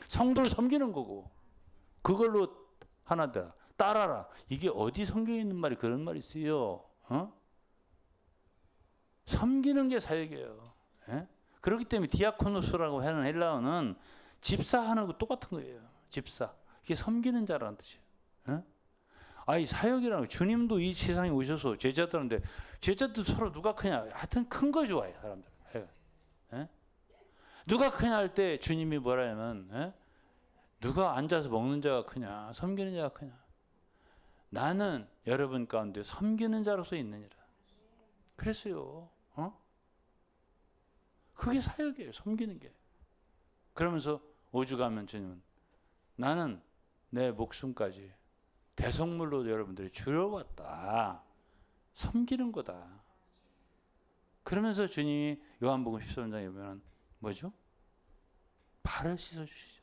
성도를 섬기는 거고. 그걸로 하나 되라. 따라라. 이게 어디 성경에 있는 말이 그런 말이 있어요. 섬기는 게 사역이에요. 예? 그렇기 때문에 디아코노스라고 하는 헬라어는 집사하는 거 똑같은 거예요. 집사. 이게 섬기는 자라는 뜻이에요. 예? 사역이라는 거, 주님도 이 세상에 오셔서 제자들한테, 제자들 서로 누가 크냐. 하여튼 큰 거 좋아해, 사람들. 예? 누가 크냐 할 때 주님이 뭐라 하냐면, 예? 누가 앉아서 먹는 자가 크냐, 섬기는 자가 크냐. 나는 여러분 가운데 섬기는 자로서 있느니라. 그랬어요. 그게 사역이에요. 섬기는 게. 그러면서 오죽하면 주님은 나는 내 목숨까지 대속물로 여러분들이 줄여왔다. 섬기는 거다. 그러면서 주님이 요한복음 13장에 보면 뭐죠? 발을 씻어주시죠.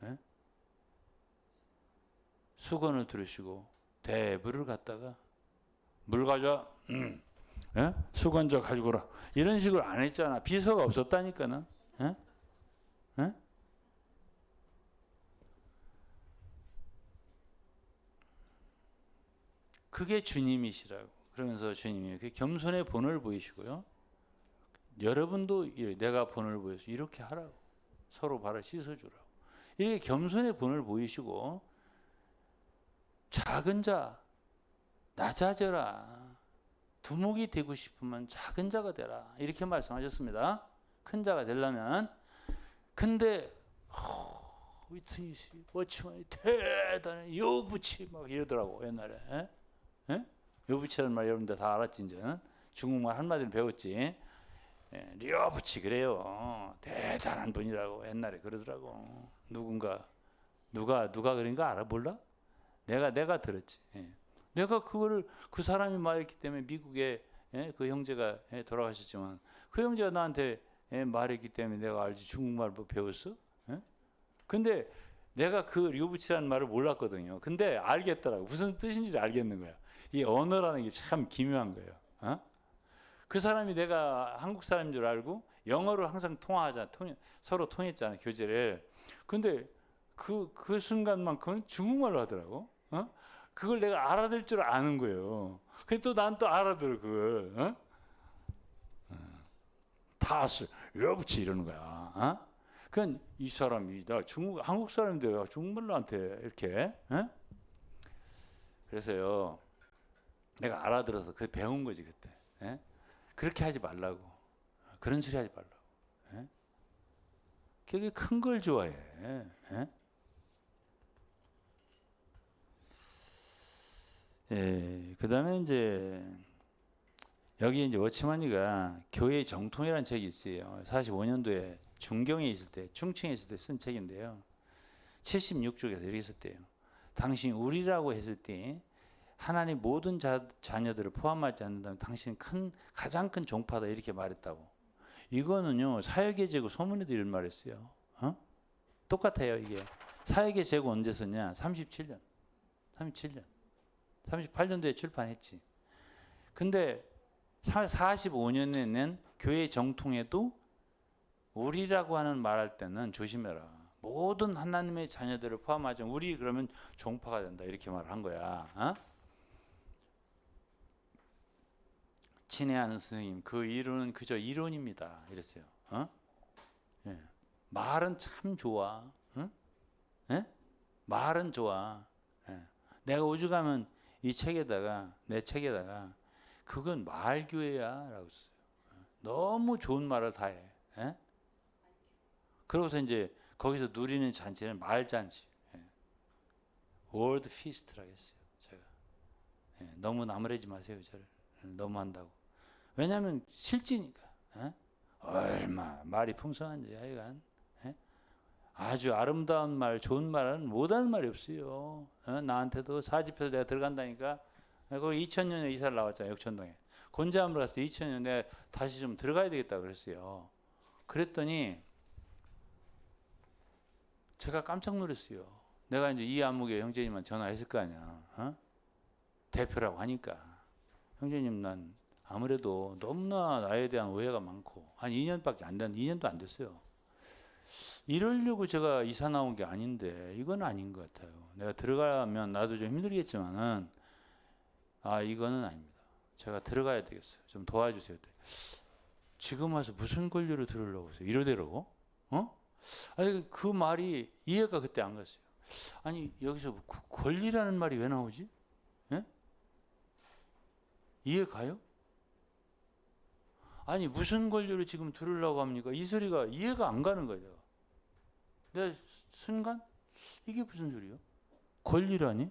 예? 수건을 들으시고 대부를 갖다가 물 가져. 예? 수건져 가지고 오라. 이런 식으로 안 했잖아. 비서가 없었다니까는. 예? 예? 그게 주님이시라고. 그러면서 주님이 그 겸손의 본을 보이시고요. 여러분도 내가 본을 보여서 이렇게 하라고. 서로 발을 씻어주라고. 이렇게 겸손의 본을 보이시고 작은 자 낮아져라. 두목이 되고 싶으면 작은 자가 되라. 이렇게 말씀하셨습니다. 큰 자가 되려면. 근데 위트니 씨, 워치만이 대단해. 요부치 막 이러더라고 옛날에. 에? 에? 요부치라는 말 여러분들 다 알았지 이제는. 중국말 한마디로 배웠지. 료부치 그래요. 대단한 분이라고 옛날에 그러더라고. 누가 그런 거 알아? 몰라? 내가 들었지. 예. 내가 그거를 그 사람이 말했기 때문에 미국에 그 형제가 돌아가셨지만 그 형제가 나한테 말했기 때문에 내가 알지. 중국말 뭐 배웠어? 예? 근데 내가 그 료부치라는 말을 몰랐거든요. 근데 알겠더라고. 무슨 뜻인지 알겠는 거야. 이 언어라는 게 참 기묘한 거예요. 어? 그 사람이 내가 한국 사람인 줄 알고 영어로 항상 서로 통했잖아, 교제를. 근데 그 순간만큼은 중국말로 하더라고. 어? 그걸 내가 알아들 줄 아는 거예요. 근데 또 난 또 알아들어 그걸. 어? 다스 러브치 이러는 거야. 어? 그건 이 사람이 나 한국 사람인데 중국말로 한테 이렇게. 어? 그래서요. 내가 알아들어서 그 배운 거지 그때. 예? 그렇게 하지 말라고. 그런 소리 하지 말라고. 예? 그게 큰 걸 좋아해. 예? 예, 그 다음에 이제 여기 이제 워치마니가 교회 정통이라는 책이 있어요. 45년도에 중경에 있을 때, 충청에 있을 때 쓴 책인데요. 76쪽에서 이렇게 썼대요. 당신이 우리라고 했을 때 하나님 모든 자녀들을 포함하지 않는다면 당신은 가장 큰 종파다 이렇게 말했다고. 이거는요 사역의 제국 소문에도 이런 말했어요. 어? 똑같아요 이게. 사역의 제국 언제 썼냐? 37년. 38년도에 출판했지. 근데 45년에 낸 교회 정통에도 우리라고 하는 말할 때는 조심해라. 모든 하나님의 자녀들을 포함하지 우리 그러면 종파가 된다 이렇게 말을 한 거야. 어? 친애하는 선생님 그 이론은 그저 이론입니다 이랬어요. 어? 예. 말은 참 좋아. 응? 예? 말은 좋아. 예. 내가 오죽하면 이 책에다가 내 책에다가 그건 말교회야 라고 썼어요. 너무 좋은 말을 다 해. 예? 그러고서 이제 거기서 누리는 잔치는 말잔치. 예. 월드 피스트라고 했어요. 제가. 예. 너무 나무래지 마세요. 저를. 너무 한다고. 왜냐하면 실지니까. 예? 얼마 말이 풍성한지 하여간. 예? 아주 아름다운 말, 좋은 말은 못하는 말이 없어요. 나한테도 사집해서 내가 들어간다니까. 거기 2000년에 이사를 나왔잖아요. 역천동에. 곤자암으로 갔을 때 2000년 내가 다시 좀 들어가야 되겠다 그랬어요. 그랬더니 제가 깜짝 놀랐어요. 내가 이제 이 안목에 형제님한테 전화했을 거 아니야. 어? 대표라고 하니까. 형제님 난 아무래도 너무나 나에 대한 오해가 많고 한 2년밖에 안 된, 2년도 안 됐어요. 이러려고 제가 이사 나온 게 아닌데 이건 아닌 것 같아요. 내가 들어가면 나도 좀 힘들겠지만은 이거는 아닙니다. 제가 들어가야 되겠어요. 좀 도와주세요. 지금 와서 무슨 권리로 들으려고 했어요? 이러더라고. 어? 아니 그 말이 이해가 그때 안 갔어요. 아니 여기서 권리라는 말이 왜 나오지? 예? 이해 가요? 아니 무슨 권리로 지금 들으려고 합니까? 이 소리가 이해가 안 가는 거예요. 내 순간 이게 무슨 소리요? 권리라니?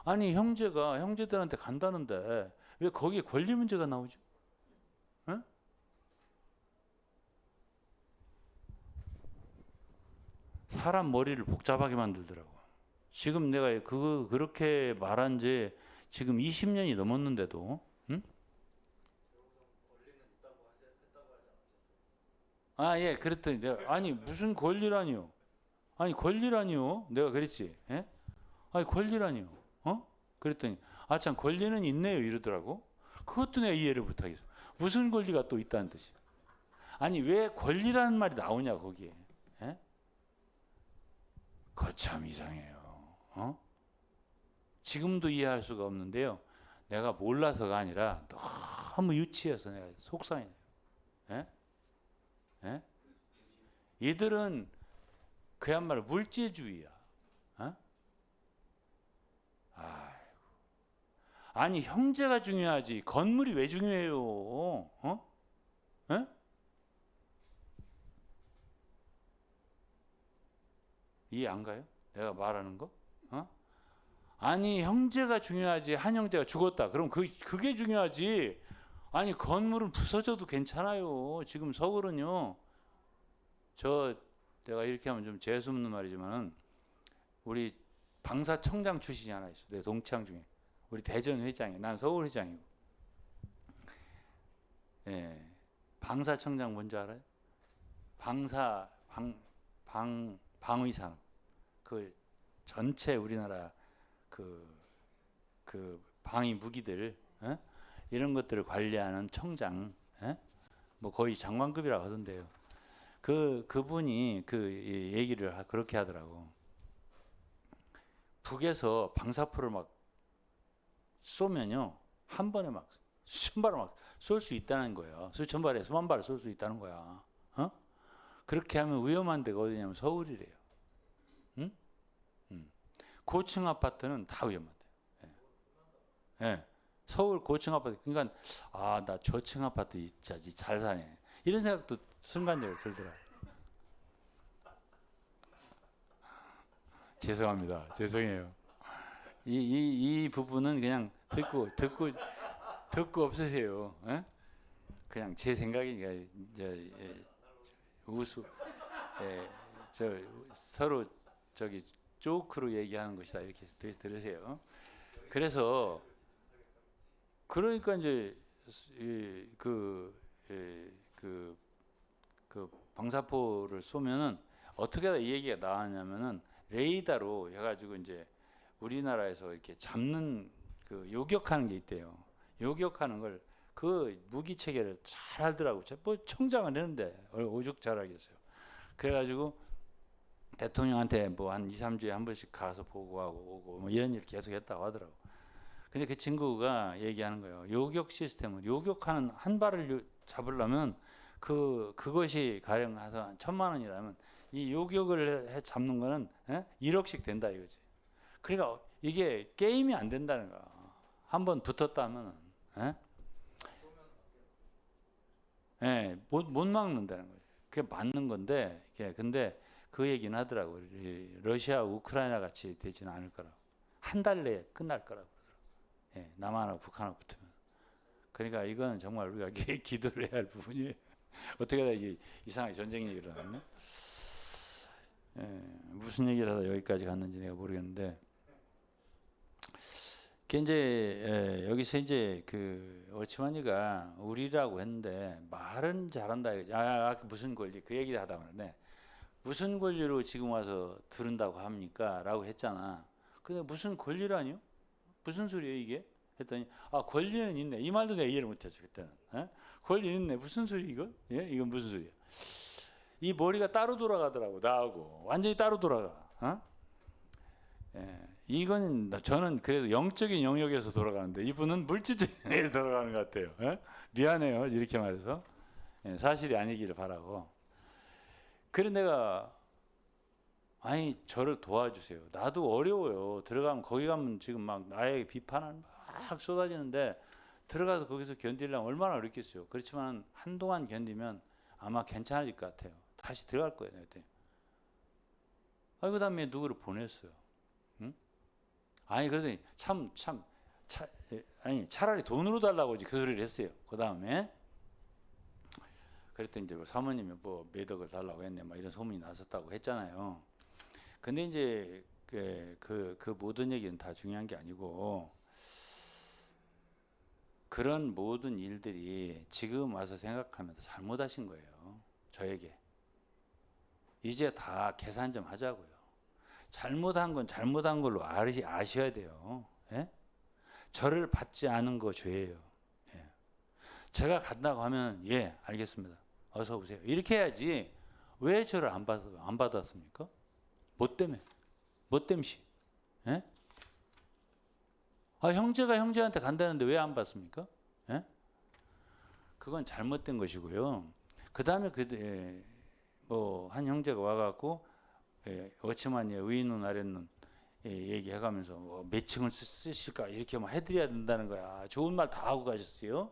아니 형제들한테 간다는데 왜 거기에 권리 문제가 나오죠? 에? 사람 머리를 복잡하게 만들더라고. 지금 내가 그렇게 말한 지 지금 20년이 넘었는데도, 응? 아, 예, 그랬더니 내가, 아니, 무슨 권리라니요? 아니, 권리라니요? 내가 그랬지, 예? 아니, 권리라니요? 어? 그랬더니, 아, 참, 권리는 있네요, 이러더라고. 그것도 내가 이해를 못하겠어. 무슨 권리가 또 있다는 뜻이? 아니, 왜 권리라는 말이 나오냐, 거기에. 예? 거참 이상해요. 어? 지금도 이해할 수가 없는데요. 내가 몰라서가 아니라 너무 유치해서 내가 속상해요. 예? 예? 이들은 그야말로 물질주의야. 어? 아, 아니 형제가 중요하지 건물이 왜 중요해요? 어? 예? 이해 안 가요? 내가 말하는 거? 어? 아니 형제가 중요하지 한 형제가 죽었다. 그럼 그게 중요하지. 아니 건물은 부서져도 괜찮아요. 지금 서울은요. 저 내가 이렇게 하면 좀 재수 없는 말이지만은 우리 방사청장 출신이 하나 있어. 내 동창 중에 우리 대전 회장이, 난 서울 회장이고. 예, 방사청장 뭔지 알아요? 방사 방의산 그 전체 우리나라 그 방위 무기들 이런 것들을 관리하는 청장, 뭐 거의 장관급이라고 하던데요. 그분이 얘기를 그렇게 하더라고. 북에서 방사포를 막 쏘면요 한 번에 막 수천 발을 막 쏠 수 있다는 거예요. 수천 발에 수만 발을 쏠 수 있다는 거야. 어? 그렇게 하면 위험한 데가 어디냐면 서울이래요. 응? 고층 아파트는 다 위험하대요. 예. 예. 서울 고층 아파트. 그러니까 아, 나 저층 아파트 있자지 잘 사네. 이런 생각도 순간적으로 들더라. 죄송합니다. 죄송해요. 이 부분은 그냥 듣고 없으세요. 예? 그냥 제 생각이니까 우수 예, 저 서로 저기 조크로 얘기하는 것이다 이렇게 들으세요. 그래서 그러니까 이제 그, 그, 그 방사포를 쏘면은 어떻게 이 얘기가 나왔냐면은 레이더로 해가지고 이제 우리나라에서 이렇게 잡는 그 요격하는 게 있대요. 요격하는 걸 그 무기 체계를 잘 하더라고. 뭐 청장을 했는데 오죽 잘하겠어요. 그래가지고 대통령한테 뭐 한 2, 3주에 한 번씩 가서 보고하고 오고 뭐 이런 일 계속 했다고 하더라고. 근데 그 친구가 얘기하는 거예요. 요격 시스템을 요격하는 한 발을 잡으려면 그것이 가령 해서 1,000만 원이라면 이 요격을 잡는 거는 1억씩 된다 이거지. 그러니까 이게 게임이 안 된다는 거야. 한번 붙었다 하면은 못 막는다는 거지. 그게 맞는 건데 근데 그 얘기는 하더라고. 러시아 우크라이나 같이 되지는 않을 거라고. 한 달 내에 끝날 거라고. 남한하고 북한하고 붙으면. 그러니까 이건 정말 우리가 기도를 해야 할 부분이에요. 어떻게 하다 이게 이상하게 전쟁이 일어났네. 무슨 얘기를 하다 여기까지 갔는지 내가 모르겠는데, 이제 여기서 이제 그 어치마니가 우리라고 했는데 말은 잘한다. 무슨 권리 그 얘기 하다 말네. 무슨 권리로 지금 와서 들은다고 합니까?라고 했잖아. 근데 무슨 권리라니요? 무슨 소리예요 이게? 했더니 권리는 있네. 이 말도 내가 이해를 못했어 그때는. 권리 있네. 무슨 소리 이거? 예? 이건 무슨 소리야? 이 머리가 따로 돌아가더라고 나하고 완전히 따로 돌아가. 이건 저는 그래도 영적인 영역에서 돌아가는데 이분은 물질적인 영역에서 돌아가는 것 같아요. 미안해요 이렇게 말해서. 사실이 아니기를 바라고. 그래 내가 아니 저를 도와주세요. 나도 어려워요. 들어가면 거기 가면 지금 막 나에게 비판은 막 쏟아지는데 들어가서 거기서 견디려면 얼마나 어렵겠어요. 그렇지만 한동안 견디면 아마 괜찮아질 것 같아요. 다시 들어갈 거예요. 그 다음에 누구를 보냈어요. 응? 아니 그러더니 아니 차라리 돈으로 달라고 그 소리를 했어요. 그 다음에 그랬더니 이제 사모님이 뭐 몇 억을 달라고 했네 막 이런 소문이 났었다고 했잖아요. 근데 이제 그 모든 얘기는 다 중요한 게 아니고 그런 모든 일들이 지금 와서 생각하면 잘못하신 거예요. 저에게. 이제 다 계산 좀 하자고요. 잘못한 건 잘못한 걸로 아셔야 돼요. 예? 저를 받지 않은 거 죄예요. 예. 제가 간다고 하면 예 알겠습니다. 어서 오세요. 이렇게 해야지. 왜 저를 안 받았습니까? 뭐 때문에? 뭐 땜시? 예? 아, 형제가 형제한테 간다는데 왜 안 받습니까? 예? 그건 잘못된 것이고요. 그 다음에 뭐 한 형제가 와갖고 어치만이 의인눈 아랫눈 얘기해가면서 몇 층을 쓰실까 이렇게 막 해드려야 된다는 거야. 좋은 말 다 하고 가셨어요.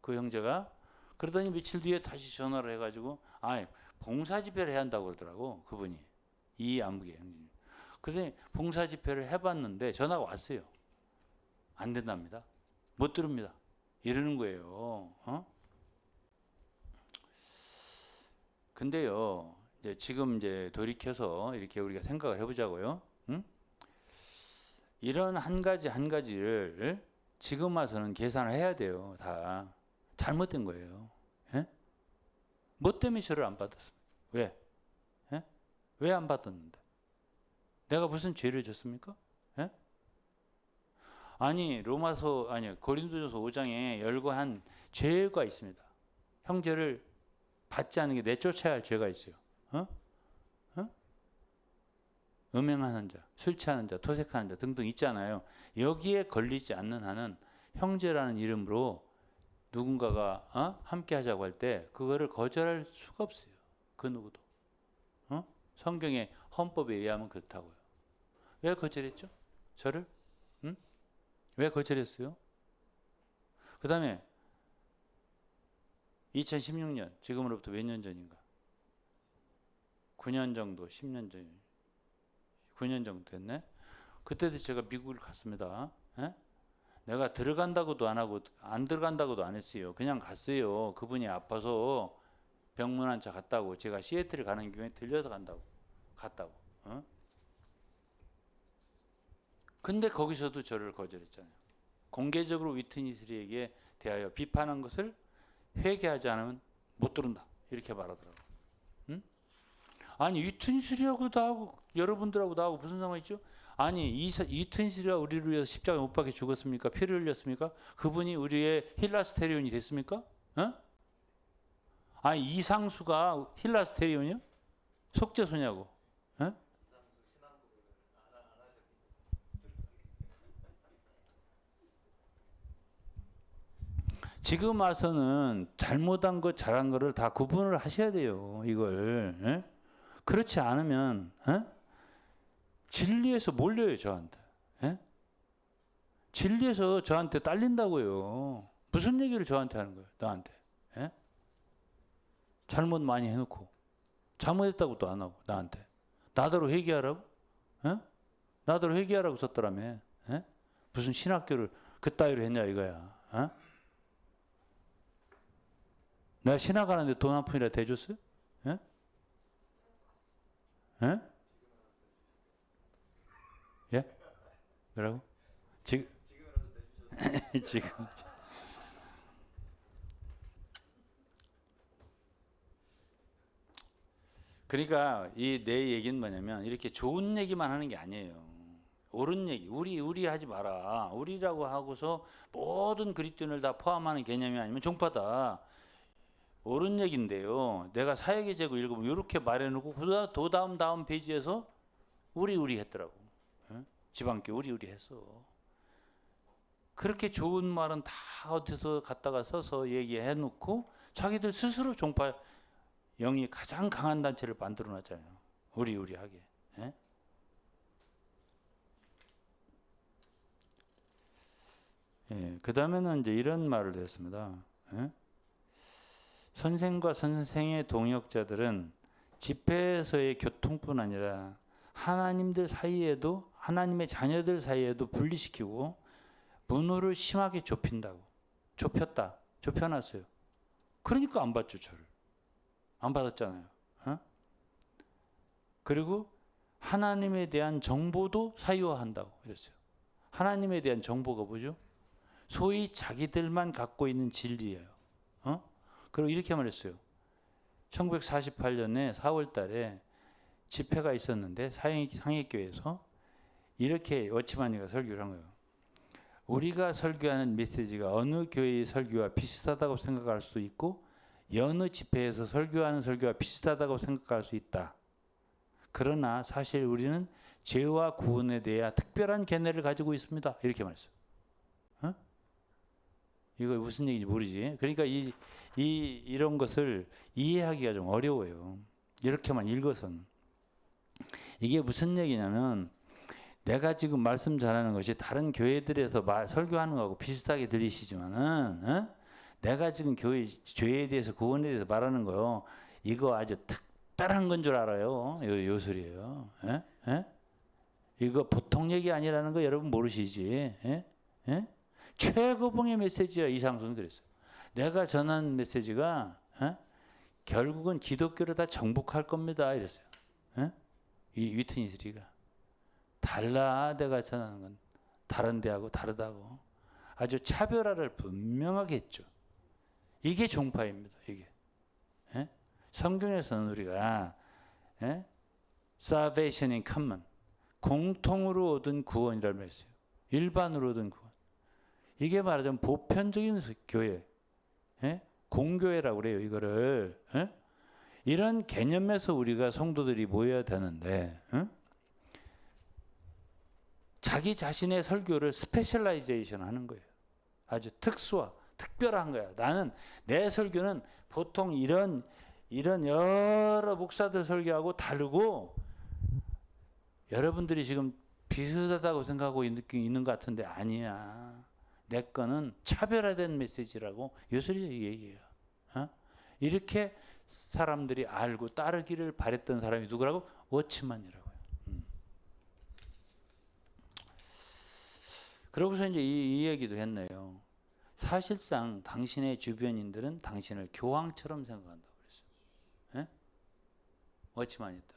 그 형제가. 그러더니 며칠 뒤에 다시 전화를 해가지고 봉사 집회를 해야 한다고 그러더라고. 그분이. 이 안목의 형님. 그래서 봉사 집회를 해봤는데 전화가 왔어요. 안 된답니다. 못 들읍니다. 이러는 거예요. 근데요, 지금 돌이켜서 이렇게 우리가 생각을 해보자고요. 응? 이런 한 가지를 지금 와서는 계산을 해야 돼요. 다 잘못된 거예요. 예? 뭐 때문에 저를 안 받았습니까? 왜? 예? 왜 안 받았는데? 내가 무슨 죄를 졌습니까? 예? 고린도전서 5장에 열거한 죄가 있습니다. 형제를 받지 않는 게 내쫓아야 할 죄가 있어요. 음행하는 자, 술 취하는 자, 토색하는 자 등등 있잖아요. 여기에 걸리지 않는 한은 형제라는 이름으로 누군가가 함께 하자고 할 때 그거를 거절할 수가 없어요. 그 누구도. 성경의 헌법에 의하면 그렇다고요. 왜 거절했죠? 저를? 응? 왜 거절했어요? 그 다음에 2016년, 지금으로부터 몇 년 전인가? 9년 정도, 10년 전, 9년 정도 됐네? 그때도 제가 미국을 갔습니다. 에? 내가 들어간다고도 안 하고, 안 들어간다고도 안 했어요. 그냥 갔어요. 그분이 아파서 병문 한 차 갔다고. 제가 시애틀을 가는 김에 들려서 갔다고. 근데 거기서도 저를 거절했잖아요. 공개적으로 위트니스에게 대하여 비판한 것을 회개하지 않으면 못 들은다. 이렇게 말하더라고요. 응? 아니 위트니스하고도 하고 여러분들하고도 하고 무슨 상관이죠? 아니 위트니스가 우리를 위해서 십자가에 못 박혀 죽었습니까? 피를 흘렸습니까? 그분이 우리의 힐라스테리온이 됐습니까? 아니 이상수가 힐라스테리온이요? 속죄소냐고? 지금 와서는 잘못한 것, 잘한 거를 다 구분을 하셔야 돼요. 이걸. 에? 그렇지 않으면 진리에서 몰려요, 저한테. 에? 진리에서 저한테 딸린다고요. 무슨 얘기를 저한테 하는 거예요, 나한테. 에? 잘못 많이 해놓고. 잘못했다고도 안 하고, 나한테. 나더러 회개하라고? 에? 나더러 회개하라고 썼더라며. 에? 무슨 신학교를 그따위로 했냐, 이거야. 에? 내가 신학 가는데 돈 한 푼이라 대줬어요? 예? 예? 예? 뭐라고? 지금 지금 그러니까 이 내 얘기는 뭐냐면 이렇게 좋은 얘기만 하는 게 아니에요. 옳은 얘기, 우리 하지 마라. 우리라고 하고서 모든 그리스도인을 다 포함하는 개념이 아니면 종파다. 옳은 얘기인데요. 내가 사역의 제국 읽으면 이렇게 말해놓고 또 다음 페이지에서 우리 했더라고. 지방교 우리 했어. 그렇게 좋은 말은 다 어디서 갖다가 써서 얘기해놓고 자기들 스스로 종파 영이 가장 강한 단체를 만들어놨잖아요. 우리하게. 예? 예, 그 다음에는 이제 이런 말을 했습니다. 예? 선생과 선생의 동역자들은 집회에서의 교통뿐 아니라 하나님들 사이에도 하나님의 자녀들 사이에도 분리시키고 문호를 심하게 좁혀놨어요. 그러니까 안 받죠, 저를. 안 받았잖아요. 그리고 하나님에 대한 정보도 사유화한다고 그랬어요. 하나님에 대한 정보가 뭐죠? 소위 자기들만 갖고 있는 진리예요. 그리고 이렇게 말했어요. 1948년에 4월 달에 집회가 있었는데 상해교회에서 이렇게 워치만이가 설교를 한 거예요. 우리가 설교하는 메시지가 어느 교회의 설교와 비슷하다고 생각할 수도 있고 여느 집회에서 설교하는 설교와 비슷하다고 생각할 수 있다. 그러나 사실 우리는 죄와 구원에 대해 특별한 견해를 가지고 있습니다. 이렇게 말했어요. 이거 무슨 얘기인지 모르지. 그러니까 이런 것을 이해하기가 좀 어려워요. 이렇게만 읽어서는. 이게 무슨 얘기냐면 내가 지금 말씀 잘하는 것이 다른 교회들에서 설교하는 거하고 비슷하게 들리시지만은 내가 지금 죄에 대해서 구원에 대해서 말하는 거요. 이거 아주 특별한 건 줄 알아요. 요 소리예요. 이거 보통 얘기 아니라는 거 여러분 모르시지? 최고봉의 메시지야. 이상순은 그랬어요. 내가 전한 메시지가 결국은 기독교를 다 정복할 겁니다. 이랬어요. 이 위트니스리가 달라. 내가 전하는 건 다른 데하고 다르다고 아주 차별화를 분명하게 했죠. 이게 종파입니다. 이게 성경에서는 우리가 salvation in common 공통으로 얻은 구원이라고 했어요. 일반으로 얻은 구원. 이게 말하자면 보편적인 교회, 공교회라고 그래요. 이거를 이런 개념에서 우리가 성도들이 모여야 되는데 자기 자신의 설교를 스페셜라이제이션 하는 거예요. 아주 특별한 거야. 나는 내 설교는 보통 이런 여러 목사들 설교하고 다르고 여러분들이 지금 비슷하다고 생각하고 있는 것 같은데 아니야. 내 거는 차별화된 메시지라고 요소리 얘기해요. 이렇게 사람들이 알고 따르기를 바랬던 사람이 누구라고? 워치만이라고요. 그러고서 이제 이 얘기도 했네요. 사실상 당신의 주변인들은 당신을 교황처럼 생각한다고 그랬어요. 워치만이 있다.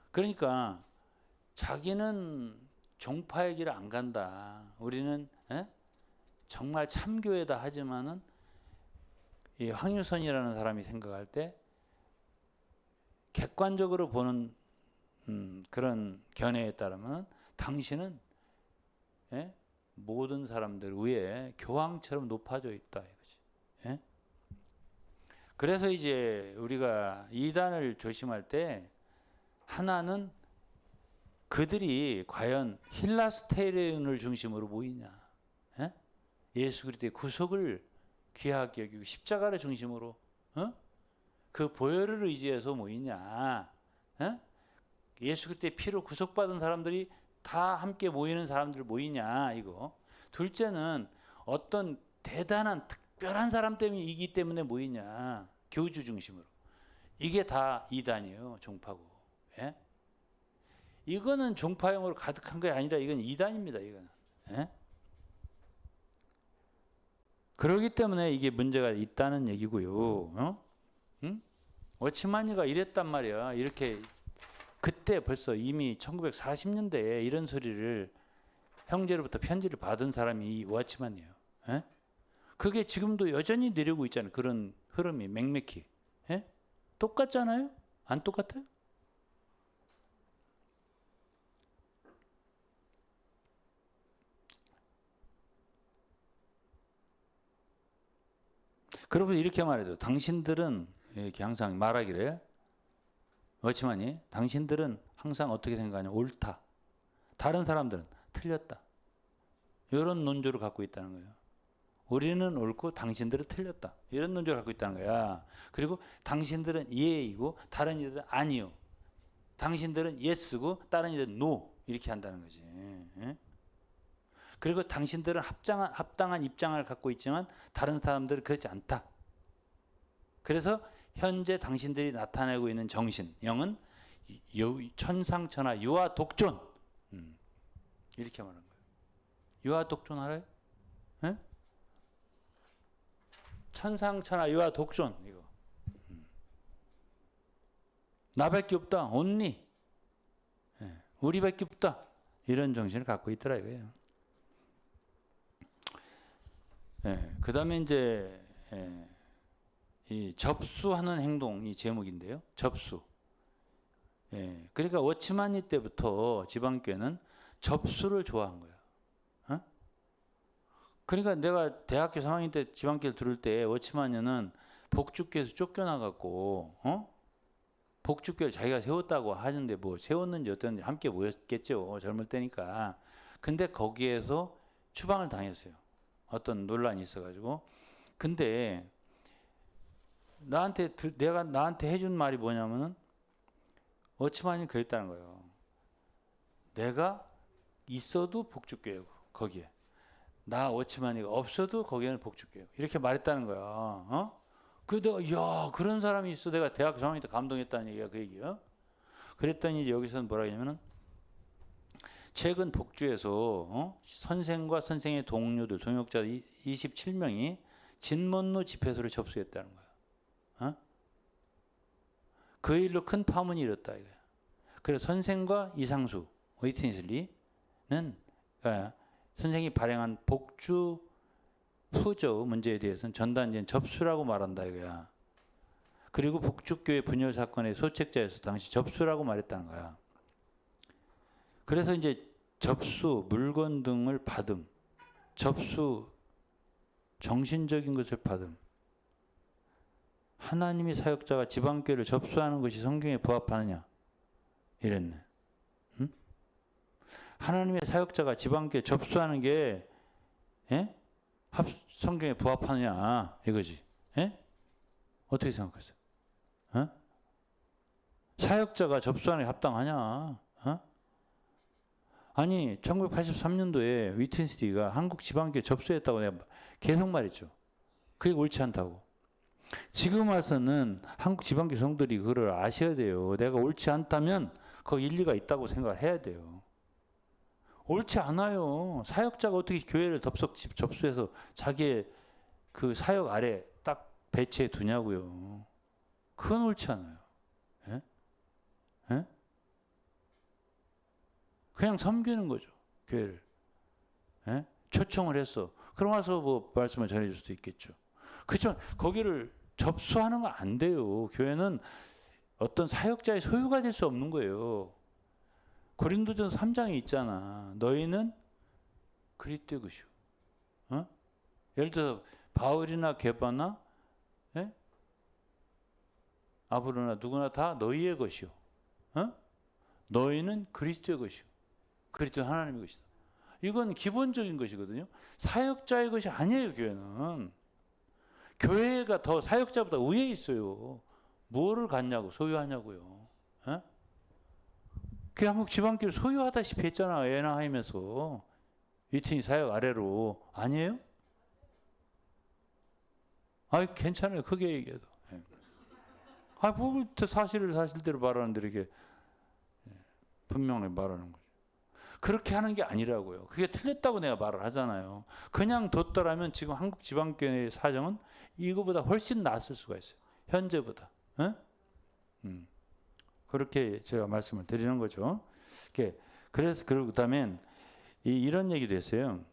그러니까 자기는 종파의 길을 안 간다. 우리는 정말 참교회다 하지만은 이 황유선이라는 사람이 생각할 때 객관적으로 보는 그런 견해에 따르면 당신은 모든 사람들 위에 교황처럼 높아져 있다 이거지. 그래서 이제 우리가 이단을 조심할 때 하나는 그들이 과연 힐라스테인을 중심으로 모이냐, 예수 그리스도의 구속을 귀하게 여기고 십자가를 중심으로 그 보혈을 의지해서 모이냐, 예수 그리스도의 피로 구속받은 사람들이 다 함께 모이는 사람들 모이냐 이거. 둘째는 어떤 대단한 특별한 사람 때문이기 때문에 모이냐, 교주 중심으로. 이게 다 이단이에요. 종파고. 이거는 종파용으로 가득한 게 아니라 이건 이단입니다. 이거는. 그렇기 때문에 이게 문제가 있다는 얘기고요. 워치만이가 이랬단 말이야. 이렇게 그때 벌써 이미 1940년대에 이런 소리를 형제로부터 편지를 받은 사람이 이 워치만이에요. 그게 지금도 여전히 내려오고 있잖아요. 그런 흐름이 맹맥히. 똑같잖아요? 안 똑같아요? 그러면 이렇게 말해줘. 당신들은 이렇게 항상 말하기를 워치만이 당신들은 항상 어떻게 생각하냐? 옳다. 다른 사람들은 틀렸다. 이런 논조를 갖고 있다는 거예요. 우리는 옳고 당신들은 틀렸다. 이런 논조를 갖고 있다는 거야. 그리고 당신들은 예이고 다른 이들은 아니요. 당신들은 예스고 다른 이들은 노. 이렇게 한다는 거지. 그리고 당신들은 합당한 입장을 갖고 있지만 다른 사람들은 그렇지 않다. 그래서 현재 당신들이 나타내고 있는 정신, 영은 천상천하 유아 독존. 이렇게 말하는 거예요. 유아 독존 알아요? 천상천하 유아 독존 이거. 나밖에 없다. only. 우리밖에 없다. 이런 정신을 갖고 있더라 이거예요. 예, 그 다음에 이제 이 접수하는 행동이 제목인데요. 접수. 예, 그러니까 워치만이 때부터 지방교회는 접수를 좋아한 거예요. 어? 그러니까 내가 대학교 3학년 때 지방교회 들을 때 워치만이는 복주교회에서 쫓겨나갖고 복주교회를 자기가 세웠다고 하는데 뭐 세웠는지 어땠는지 함께 모였겠죠. 젊을 때니까. 근데 거기에서 추방을 당했어요. 어떤 논란이 있어가지고. 근데 내가 나한테 해준 말이 뭐냐면은 워치만이 그랬다는 거예요. 내가 있어도 복주교회고 거기에 나 워치만이가 없어도 거기에는 복주교회고 이렇게 말했다는 거야. 그 내가 야 그런 사람이 있어. 내가 대학 3학년 때 감동했다는 얘기야 그 얘기야. 그랬더니 여기서는 뭐라 하냐면은 최근 복주에서 선생과 선생의 동료들 동역자 27명이 진먼로 집회소를 접수했다는 거야. 그 일로 큰 파문이 일었다 이거야. 그래서 선생과 이상수 웨이트니슬리는 선생이 발행한 복주 푸저 문제에 대해서는 전단지는 접수라고 말한다 이거야. 그리고 복주교회 분열 사건의 소책자에서 당시 접수라고 말했다는 거야. 그래서 이제 접수 물건 등을 받음, 접수 정신적인 것을 받음. 하나님의 사역자가 지방교회를 접수하는 것이 성경에 부합하느냐? 이랬네. 응? 하나님의 사역자가 지방교회 접수하는 게 성경에 부합하느냐 이거지. 어떻게 생각하세요? 사역자가 접수하는 게 합당하냐? 아니 1983년도에 위튼스티가 한국 지방교회 접수했다고 내가 계속 말했죠. 그게 옳지 않다고. 지금 와서는 한국 지방교회 성도들이 그걸 아셔야 돼요. 내가 옳지 않다면 그 일리가 있다고 생각을 해야 돼요. 옳지 않아요. 사역자가 어떻게 교회를 덥석 접수해서 자기의 그 사역 아래 딱 배치해 두냐고요. 그건 옳지 않아요. 예? 예? 그냥 섬기는 거죠. 교회를. 예? 초청을 했어. 그럼 와서 뭐 말씀을 전해줄 수도 있겠죠. 그렇죠. 거기를 접수하는 건 안 돼요. 교회는 어떤 사역자의 소유가 될 수 없는 거예요. 고린도전서 3장에 있잖아. 너희는 그리스도의 것이요. 예를 들어서 바울이나 게바나 아브로나 누구나 다 너희의 것이요. 너희는 그리스도의 것이요. 그리스도 하나님의 것이다. 이건 기본적인 것이거든요. 사역자의 것이 아니에요. 교회는. 교회가 더 사역자보다 위에 있어요. 뭐를 갖냐고 소유하냐고요. 그 한국 지방교회 소유하다시피 했잖아. 에나하임에서 위튼이 사역 아래로. 아니에요? 아이 괜찮아요. 크게 얘기해도. 뭐 사실을 사실대로 말하는데 이렇게 분명히 말하는 거죠. 그렇게 하는 게 아니라고요. 그게 틀렸다고 내가 말을 하잖아요. 그냥 뒀더라면 지금 한국 지방교회의 사정은 이거보다 훨씬 낫을 수가 있어요. 현재보다. 그렇게 제가 말씀을 드리는 거죠. 그래서 그리고 그다음에 이런 얘기도 했어요.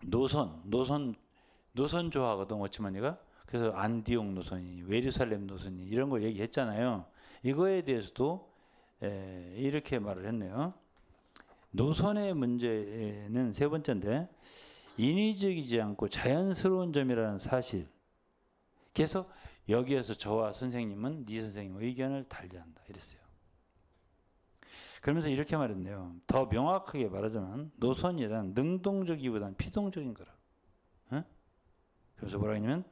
노선 좋아하거든 워치만이가. 그래서 안디옥 노선이, 예루살렘 노선이 이런 걸 얘기했잖아요. 이거에 대해서도 이렇게 말을 했네요. 노선의 문제는 세 번째인데 인위적이지 않고 자연스러운 점이라는 사실. 그래서 여기에서 저와 선생님은 네 선생님 의견을 달리한다 이랬어요. 그러면서 이렇게 말했네요. 더 명확하게 말하자면 노선이란 능동적이보다는 피동적인 거라. 그래서 뭐라 했냐면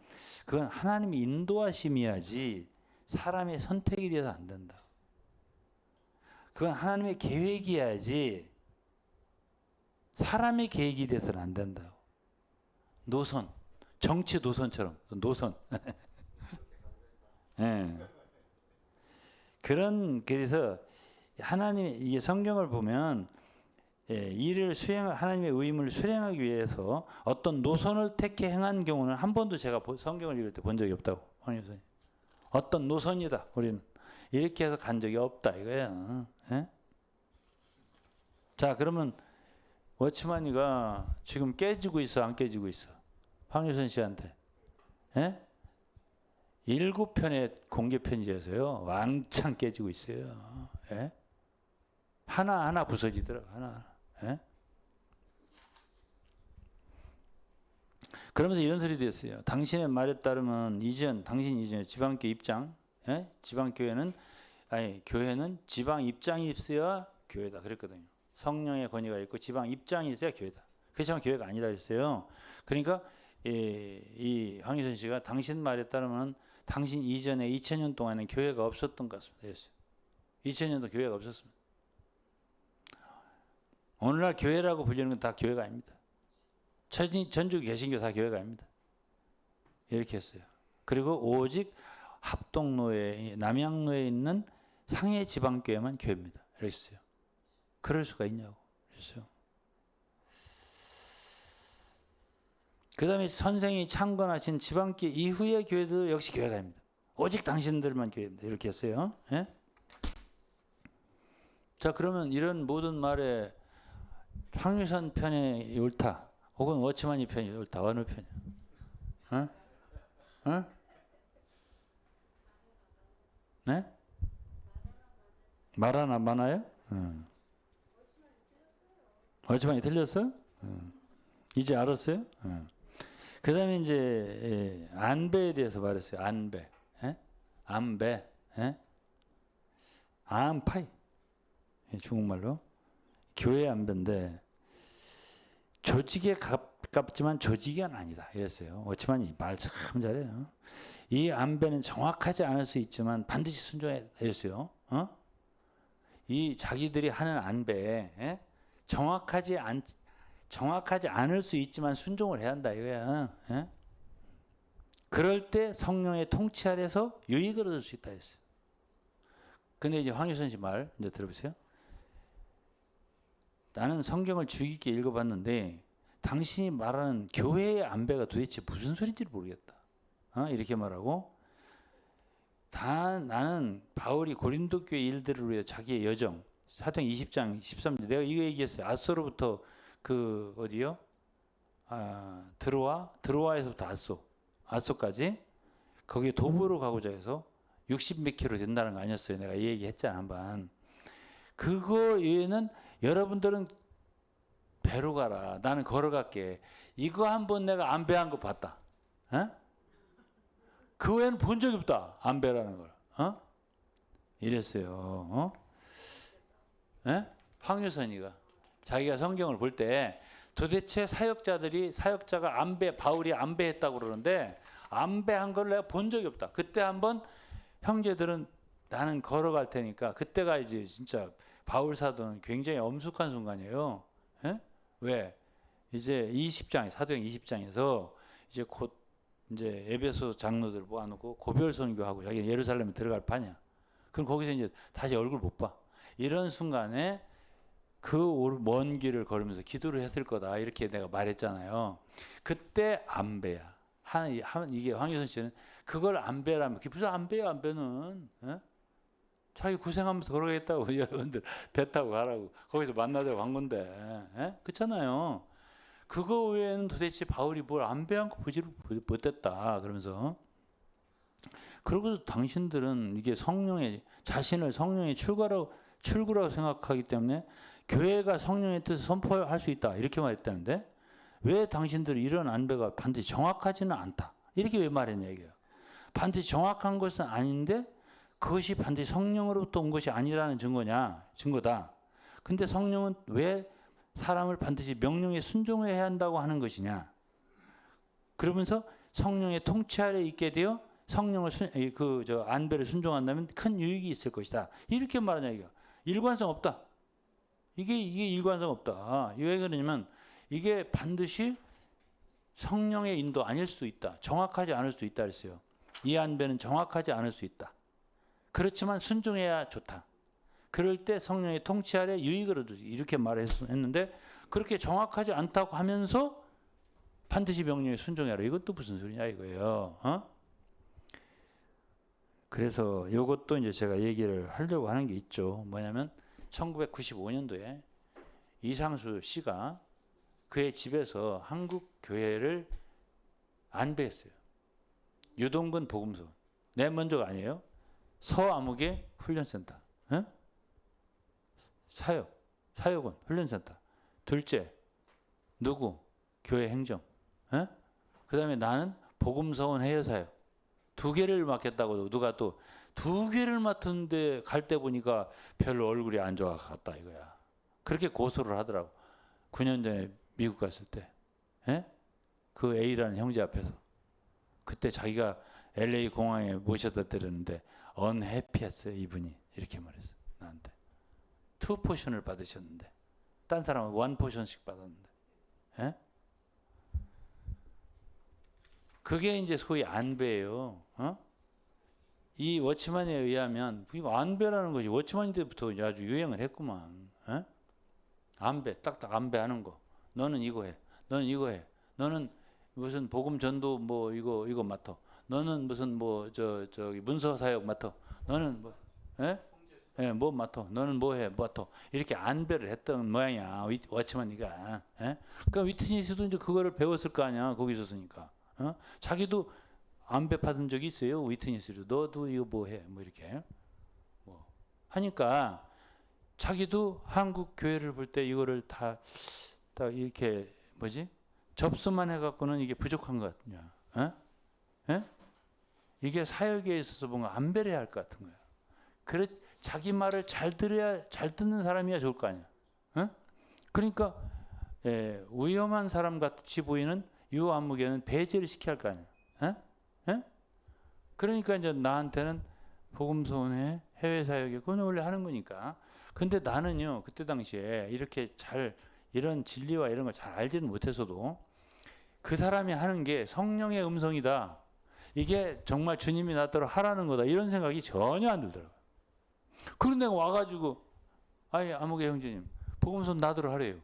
그건 하나님이 인도하심이야지 사람의 선택이 되어서 안 된다. 그건 하나님의 계획이야지 사람의 계획이 돼서는 안 된다. 노선, 정치 노선처럼 노선. 그래서 하나님 이게 성경을 보면 일을 하나님의 의무를 수행하기 위해서 어떤 노선을 택해 행한 경우는 한 번도 제가 성경을 읽을 때 본 적이 없다고. 어떤 노선이다 우리는 이렇게 해서 간 적이 없다 이거야. 자, 그러면 워치마니가 지금 깨지고 있어, 안 깨지고 있어? 황유선 씨한테. 예? 7편의 공개 편지에서요 왕창 깨지고 있어요. 예? 하나하나 부서지더라고. 하나하나. 예? 그러면서 이런 소리도 했어요. 당신의 말에 따르면 당신 이전에 지방교회 입장, 예? 지방교회는 교회는 지방 입장이 있어야 교회다 그랬거든요. 성령의 권위가 있고 지방 입장이 있어야 교회다. 그렇지만 교회가 아니다 그랬어요. 그러니까 이 황유선 씨가 당신 말에 따르면 당신 이전에 2000년 동안은 교회가 없었던 것 같습니다. 2000년도 교회가 없었습니다. 오늘날 교회라고 불리는 건 다 교회가 아닙니다. 전주 개신교 다 교회가 아닙니다. 이렇게 했어요. 그리고 오직 합동로에 남양로에 있는 상해 지방교회만 교회입니다. 이랬어요. 그럴 수가 있냐고 그랬어요. 그 다음에 선생이 창건하신 지방교회 이후의 교회도 역시 교회가 아닙니다. 오직 당신들만 교회입니다. 이렇게 했어요. 예? 자, 그러면 이런 모든 말에 황유선 편이 옳다 혹은 워치마니 편이 옳다. 어느 편이야? 어? 어? 네? 말 하나 많아요? 워치마니 틀렸어? 이제 알았어요? 그 다음에 이제 안배에 대해서 말했어요. 안배. 예? 안배. 예? 안파이. 중국말로. 교회 안배인데 조직에 가깝지만 조직은 아니다. 이랬어요. 워치만이 말 참 잘해요. 이 안배는 정확하지 않을 수 있지만 반드시 순종해야 했어요. 이 자기들이 하는 안배에 예? 정확하지 않을 수 있지만 순종을 해야 한다 이거야. 예? 그럴 때 성령의 통치 아래서 유익을 얻을 수 있다 했어요. 근데 이제 황유선 씨 말 이제 들어보세요. 나는 성경을 주의 깊게 읽어봤는데 당신이 말하는 교회의 안배가 도대체 무슨 소리인지 모르겠다. 이렇게 말하고 나는 바울이 고린도 교회 일들을 위해 자기의 여정 사도행 20장 13절 내가 이거 얘기했어요. 아소로부터 그 어디요? 드로아에서부터 아소까지 거기에 도보로 가고자 해서 60몇 킬로 된다는 거 아니었어요. 내가 이 얘기 했잖아 한번. 그거 외에는 여러분들은 배로 가라. 나는 걸어갈게. 이거 한번 내가 안배한 거 봤다. 에? 그 외에는 본 적이 없다. 안배라는 걸. 이랬어요. 에? 황유선이가 자기가 성경을 볼 때 도대체 사역자가 바울이 안배했다고 그러는데 안배한 걸 내가 본 적이 없다. 그때 한번 형제들은 나는 걸어갈 테니까 그때가 이제 진짜 바울 사도는 굉장히 엄숙한 순간이에요. 에? 왜? 이제 사도행 20장에서 이제 곧 이제 에베소 장로들 모아놓고 고별 선교하고 자기 예루살렘에 들어갈 판이야. 그럼 거기서 이제 다시 얼굴 못 봐. 이런 순간에 그 먼 길을 걸으면서 기도를 했을 거다. 이렇게 내가 말했잖아요. 그때 안배야. 이게 황유선 씨는 그걸 안배라면 그게 무슨 안배야 안배는. 에? 자기 고생하면서 걸어가겠다고 여러분들 배 타고 가라고 거기서 만나자고 한 건데 그렇잖아요. 그거 외에는 도대체 바울이 뭘 안배한 거 보지를 못했다 그러면서 그러고도 당신들은 이게 자신을 성령의 출구라고 생각하기 때문에 교회가 성령의 뜻을 선포할 수 있다 이렇게 말했다는데 왜 당신들이 이런 안배가 반드시 정확하지는 않다 이렇게 왜 말했냐 이게요. 반드시 정확한 것은 아닌데 그것이 반드시 성령으로부터 온 것이 아니라는 증거다. 근데 성령은 왜 사람을 반드시 명령에 순종해야 한다고 하는 것이냐. 그러면서 성령의 통치 아래 있게 되어 성령을 안배를 순종한다면 큰 유익이 있을 것이다. 이렇게 말하냐 이거. 일관성 없다. 이게 일관성 없다. 왜 그러냐면 이게 반드시 성령의 인도 아닐 수도 있다. 정확하지 않을 수도 있다 그랬어요. 이 안배는 정확하지 않을 수 있다. 그렇지만 순종해야 좋다. 그럴 때 성령의 통치 아래 유익을 얻으시 이렇게 말했는데 그렇게 정확하지 않다고 하면서 반드시 명령에 순종해라. 이것도 무슨 소리냐 이거예요. 그래서 이것도 이제 제가 얘기를 하려고 하는 게 있죠. 뭐냐면 1995년도에 이상수 씨가 그의 집에서 한국 교회를 안배했어요. 유동근 복음소. 내 먼저가 아니에요. 서아무개 훈련센터. 에? 사역원 훈련센터. 둘째 누구? 교회 행정. 그 다음에 나는 복음서원 해외사역. 2개를 맡겠다고 누가 또 2개를 맡았는데 갈 때 보니까 별로 얼굴이 안 좋아 갔다 이거야. 그렇게 고소를 하더라고. 9년 전에 미국 갔을 때. 그 A라는 형제 앞에서. 그때 자기가 LA 공항에 모셔다 드렸는데 언해피했어요 이분이. 이렇게 말했어 나한테. 2포션을 받으셨는데 딴 사람은 1포션씩 받았는데. 그게 이제 소위 안배예요. 이 워치만에 의하면 안배라는 것이 워치만 때부터 아주 유행을 했구만. 안배, 딱딱 안배하는 거. 너는 이거 해. 너는 이거 해. 너는 무슨 복음 전도 뭐 이거 맡아. 너는 무슨 뭐 저기 문서 사역 맡아. 너는 뭐 뭐 맡아. 너는 뭐 해. 맡아. 이렇게 안배를 했던 모양이야. 워치만이가. 그러니까 위트니스도 이제 그거를 배웠을 거 아니야. 거기 있었으니까. 자기도 안배 받은 적이 있어요. 위트니스로. 너도 이거 뭐 해. 뭐 이렇게. 뭐 하니까 자기도 한국 교회를 볼 때 이거를 다 이렇게 뭐지? 접수만 해갖고는 이게 부족한 것 같냐? 이게 사역에 있어서 뭔가 안배를 해야 할 것 같은 거야. 그래 자기 말을 잘 들어야 잘 듣는 사람이야 좋을 거 아니야. 그러니까 위험한 사람 같이 보이는 유안무개는 배제를 시켜야 할 거 아니야. 그러니까 이제 나한테는 복음소원회 해외 사역에 그건 원래 하는 거니까. 근데 나는요 그때 당시에 이렇게 잘 이런 진리와 이런 걸 잘 알지는 못해서도 그 사람이 하는 게 성령의 음성이다. 이게 정말 주님이 나더러 하라는 거다. 이런 생각이 전혀 안 들더라고요. 그런 데가 와가지고 아예 아무개 형제님 복음소원 나더러 하래요.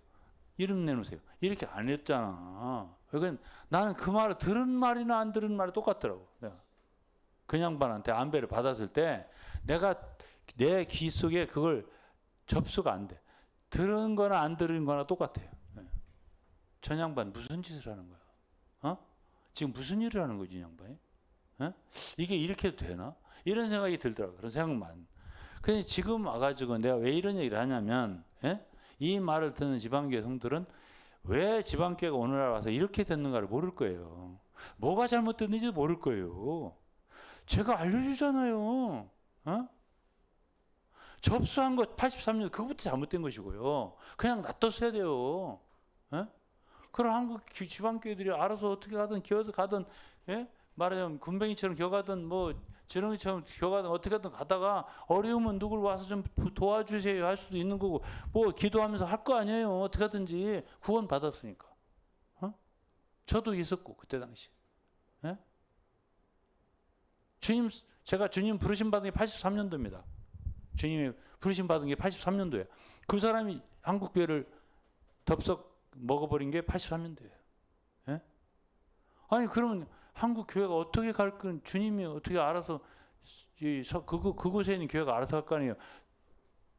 이름 내놓으세요. 이렇게 안 했잖아. 그러니까 나는 그 말을 들은 말이나 안 들은 말이 똑같더라고. 내가 그 양반한테 안배를 받았을 때 내가 내 귀 속에 그걸 접수가 안 돼. 들은 거나 안 들은 거나 똑같아요. 저 양반 무슨 짓을 하는 거야? 지금 무슨 일을 하는 거지, 이 양반이? 이게 이렇게 해도 되나? 이런 생각이 들더라고요. 그런 생각만. 근데 지금 와가지고 내가 왜 이런 얘기를 하냐면, 이 말을 듣는 지방교회 성들은 왜 지방교회가 오늘날 와서 이렇게 됐는가를 모를 거예요. 뭐가 잘못됐는지 모를 거예요. 제가 알려주잖아요. 접수한 거 83년 그거부터 잘못된 것이고요. 그냥 놔뒀어야 돼요. 그럼 한국 지방교회들이 알아서 어떻게 가든 기어서 가든 말하자면 군뱅이처럼 기어가든 뭐 지렁이처럼 기어가든 어떻게 하든 가다가 어려우면 누굴 와서 좀 도와주세요 할 수도 있는 거고 뭐 기도하면서 할 거 아니에요. 어떻게 하든지 구원 받았으니까. 저도 있었고 그때 당시. 제가 주님 부르심 받은 게 83년도입니다. 주님이 부르심 받은 게 83년도예요. 그 사람이 한국 교회를 덥석 먹어버린 게 83년도예요. 아니 그러면 한국 교회가 어떻게 갈 건 주님이 어떻게 알아서 그곳에 있는 교회가 알아서 할 거 아니에요.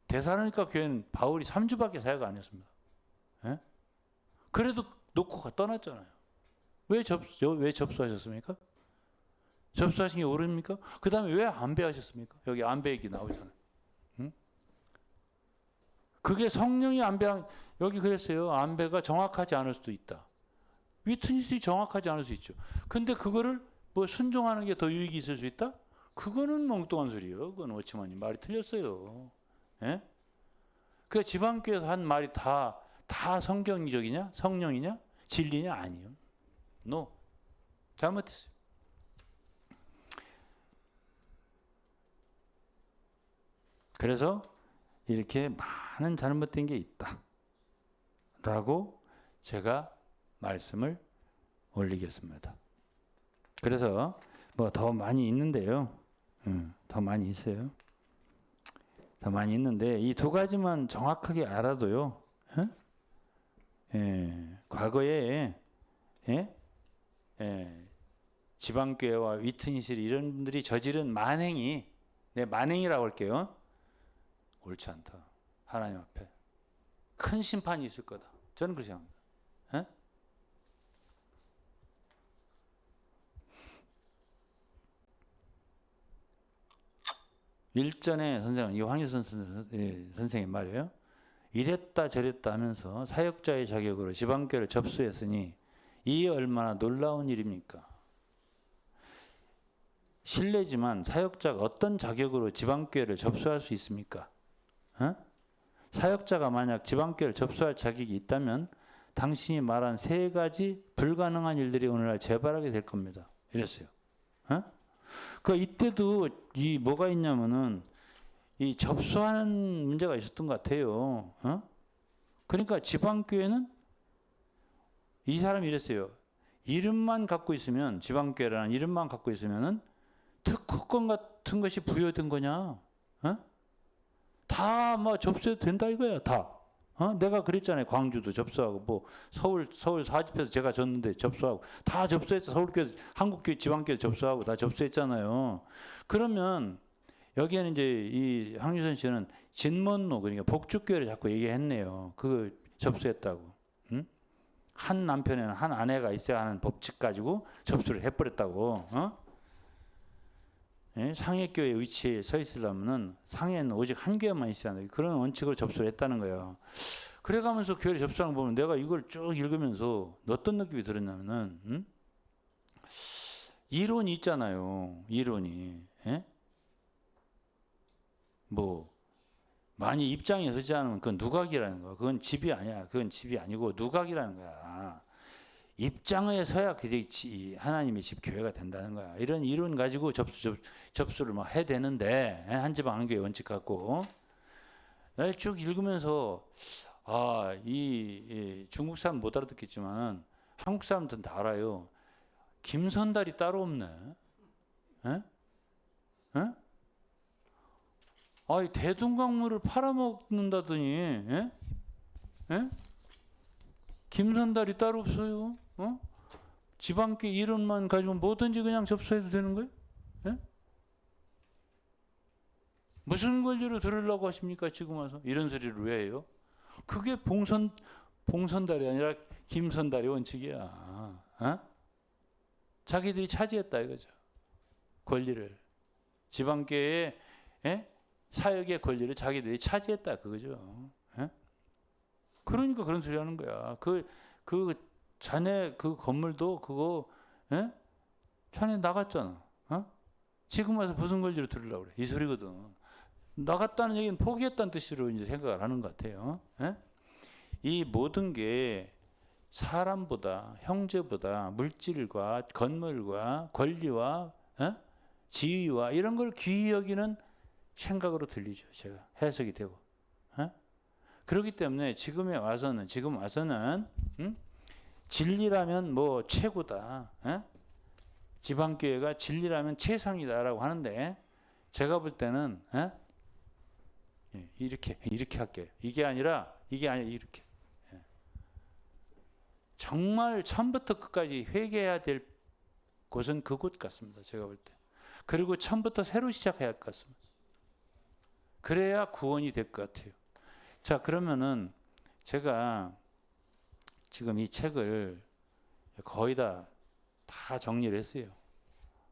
데살로니가 교회는 바울이 3주밖에 사역 안 했습니다. 그래도 놓고 떠났잖아요. 왜 접수하셨습니까? 접수하신 게 옳습니까? 그 다음에 왜 안배하셨습니까? 여기 안배 얘기 나오잖아요. 그게 성령이 안배한, 여기 그랬어요. 안배가 정확하지 않을 수도 있다. 위트니스이 정확하지 않을 수 있죠. 근데 그거를 뭐 순종하는 게 더 유익이 있을 수 있다? 그거는 멍뚱한 소리예요. 그건 워치만이 말이 틀렸어요. 그 지방교회에서 한 말이 다 성경적이냐? 성령이냐? 진리냐? 아니요. No. 잘못했어요. 그래서 이렇게 많은 잘못된 게 있다. 라고 제가 말씀을 올리겠습니다. 그래서 뭐 더 많이 있는데요. 더 많이 있어요. 더 많이 있는데 이 두 가지만 정확하게 알아도요. 과거에 지방교회와 위트니스 이런 분들이 저지른 만행이 만행이라고 할게요. 옳지 않다. 하나님 앞에. 큰 심판이 있을 거다. 저는 그렇게 생각합니다. 예? 일전에 선생님, 이 황유선 선생님 말이에요. 이랬다 저랬다 하면서 사역자의 자격으로 지방교회를 접수했으니 이 얼마나 놀라운 일입니까? 실례지만 사역자가 어떤 자격으로 지방교회를 접수할 수 있습니까? 어? 사역자가 만약 지방교회를 접수할 자격이 있다면 당신이 말한 세 가지 불가능한 일들이 오늘날 재발하게 될 겁니다. 이랬어요. 어? 그 이때도 이 뭐가 있냐면은 이 접수하는 문제가 있었던 것 같아요. 어? 그러니까 지방교회는 이 사람이 이랬어요. 이름만 갖고 있으면, 지방교회라는 이름만 갖고 있으면은 특허권 같은 것이 부여된 거냐? 어? 다 뭐 접수해도 된다 이거야, 다. 어? 내가 그랬잖아요. 광주도 접수하고, 뭐 서울 사집에서 제가 졌는데 접수하고 다 접수했어. 서울교회, 한국교회, 지방교회 접수하고 다 접수했잖아요. 그러면 여기에는 이제 이 황유선 씨는 진먼로, 그러니까 복주교회를 자꾸 얘기했네요. 그 접수했다고. 응? 한 남편에는 한 아내가 있어야 하는 법칙 가지고 접수를 해버렸다고. 어? 예? 상해교회 위치에 서 있으려면은 상해는 오직 한 교회만 있어야 한다. 그런 원칙으로 접수를 했다는 거예요. 그래가면서 교회를 접수하는 거 보면 내가 이걸 쭉 읽으면서 어떤 느낌이 들었냐면은, 응? 이론이 있잖아요. 이론이. 예? 뭐 많이 입장에 서지 않으면 그건 누각이라는 거야. 그건 집이 아니야. 그건 집이 아니고 누각이라는 거야. 입장에 서야 그게 하나님의 집 교회가 된다는 거야. 이런 이론 가지고 접수를 막 해야 되는데, 한 지방 한 교회 원칙 갖고 쭉 읽으면서 이 중국 사람 못 알아듣겠지만 한국 사람들은 다 알아요. 김선달이 따로 없네. 에? 에? 대동강물을 팔아먹는다더니, 에? 에? 김선달이 따로 없어요. 어? 지방교 이론만 가지고 뭐든지 그냥 접수해도 되는 거예요? 에? 무슨 권리로 들으려고 하십니까? 지금 와서 이런 소리를 왜 해요? 그게 봉선달이 아니라 김선달의 원칙이야. 어? 자기들이 차지했다 이거죠. 권리를. 지방교회의 사역의 권리를 자기들이 차지했다 그거죠. 에? 그러니까 그런 소리 하는 거야. 자네 그 건물도 그거, 자네 나갔잖아. 어? 지금 와서 무슨 권리로 들으려고 그래. 이 소리거든. 나갔다는 얘기는 포기했다는 뜻으로 이제 생각을 하는 것 같아요. 이 모든 게 사람보다, 형제보다 물질과 건물과 권리와 지위와 이런 걸 귀히 여기는 생각으로 들리죠. 제가 해석이 되고. 그렇기 때문에 지금 와서는 진리라면 뭐 최고다. 지방교회가 진리라면 최상이다라고 하는데 제가 볼 때는 이렇게 할게요. 이게 아니라 이렇게. 정말 처음부터 끝까지 회개해야 될 곳은 그곳 같습니다. 제가 볼 때. 그리고 처음부터 새로 시작해야 할 것 같습니다. 그래야 구원이 될 것 같아요. 자, 그러면은 제가 지금 이 책을 거의 다 정리를 했어요.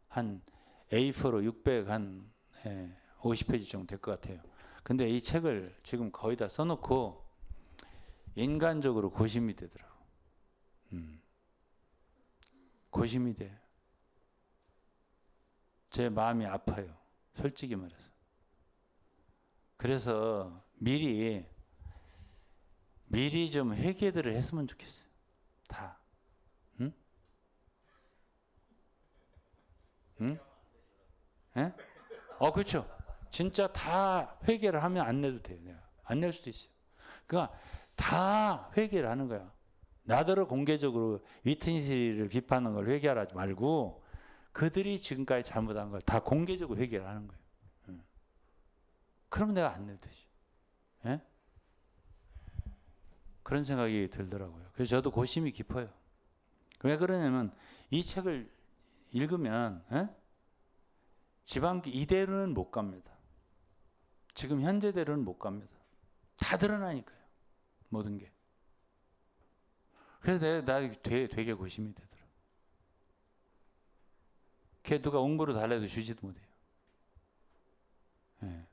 한 A4로 600 한 50페이지 정도 될 것 같아요. 근데 이 책을 지금 거의 다 써놓고 인간적으로 고심이 되더라고. 고심이 돼. 제 마음이 아파요. 솔직히 말해서. 그래서 미리 좀 회개들을 했으면 좋겠어요. 다. 응? 응? 예? 그렇죠. 진짜 다 회개를 하면 안 내도 돼요. 내가. 안 낼 수도 있어요. 그러니까 다 회개를 하는 거야. 나더러 공개적으로 위트니스를 비판하는 걸 회개하지 말고 그들이 지금까지 잘못한 걸 다 공개적으로 회개를 하는 거예요. 그러면 내가 안 내도 되지. 예? 그런 생각이 들더라고요. 그래서 저도 고심이 깊어요. 왜 그러냐면 이 책을 읽으면 지방교 이대로는 못 갑니다. 지금 현재대로는 못 갑니다. 다 드러나니까요. 모든 게. 그래서 나 되게 고심이 되더라. 걔 누가 옹부로 달래도 주지도 못해요. 예.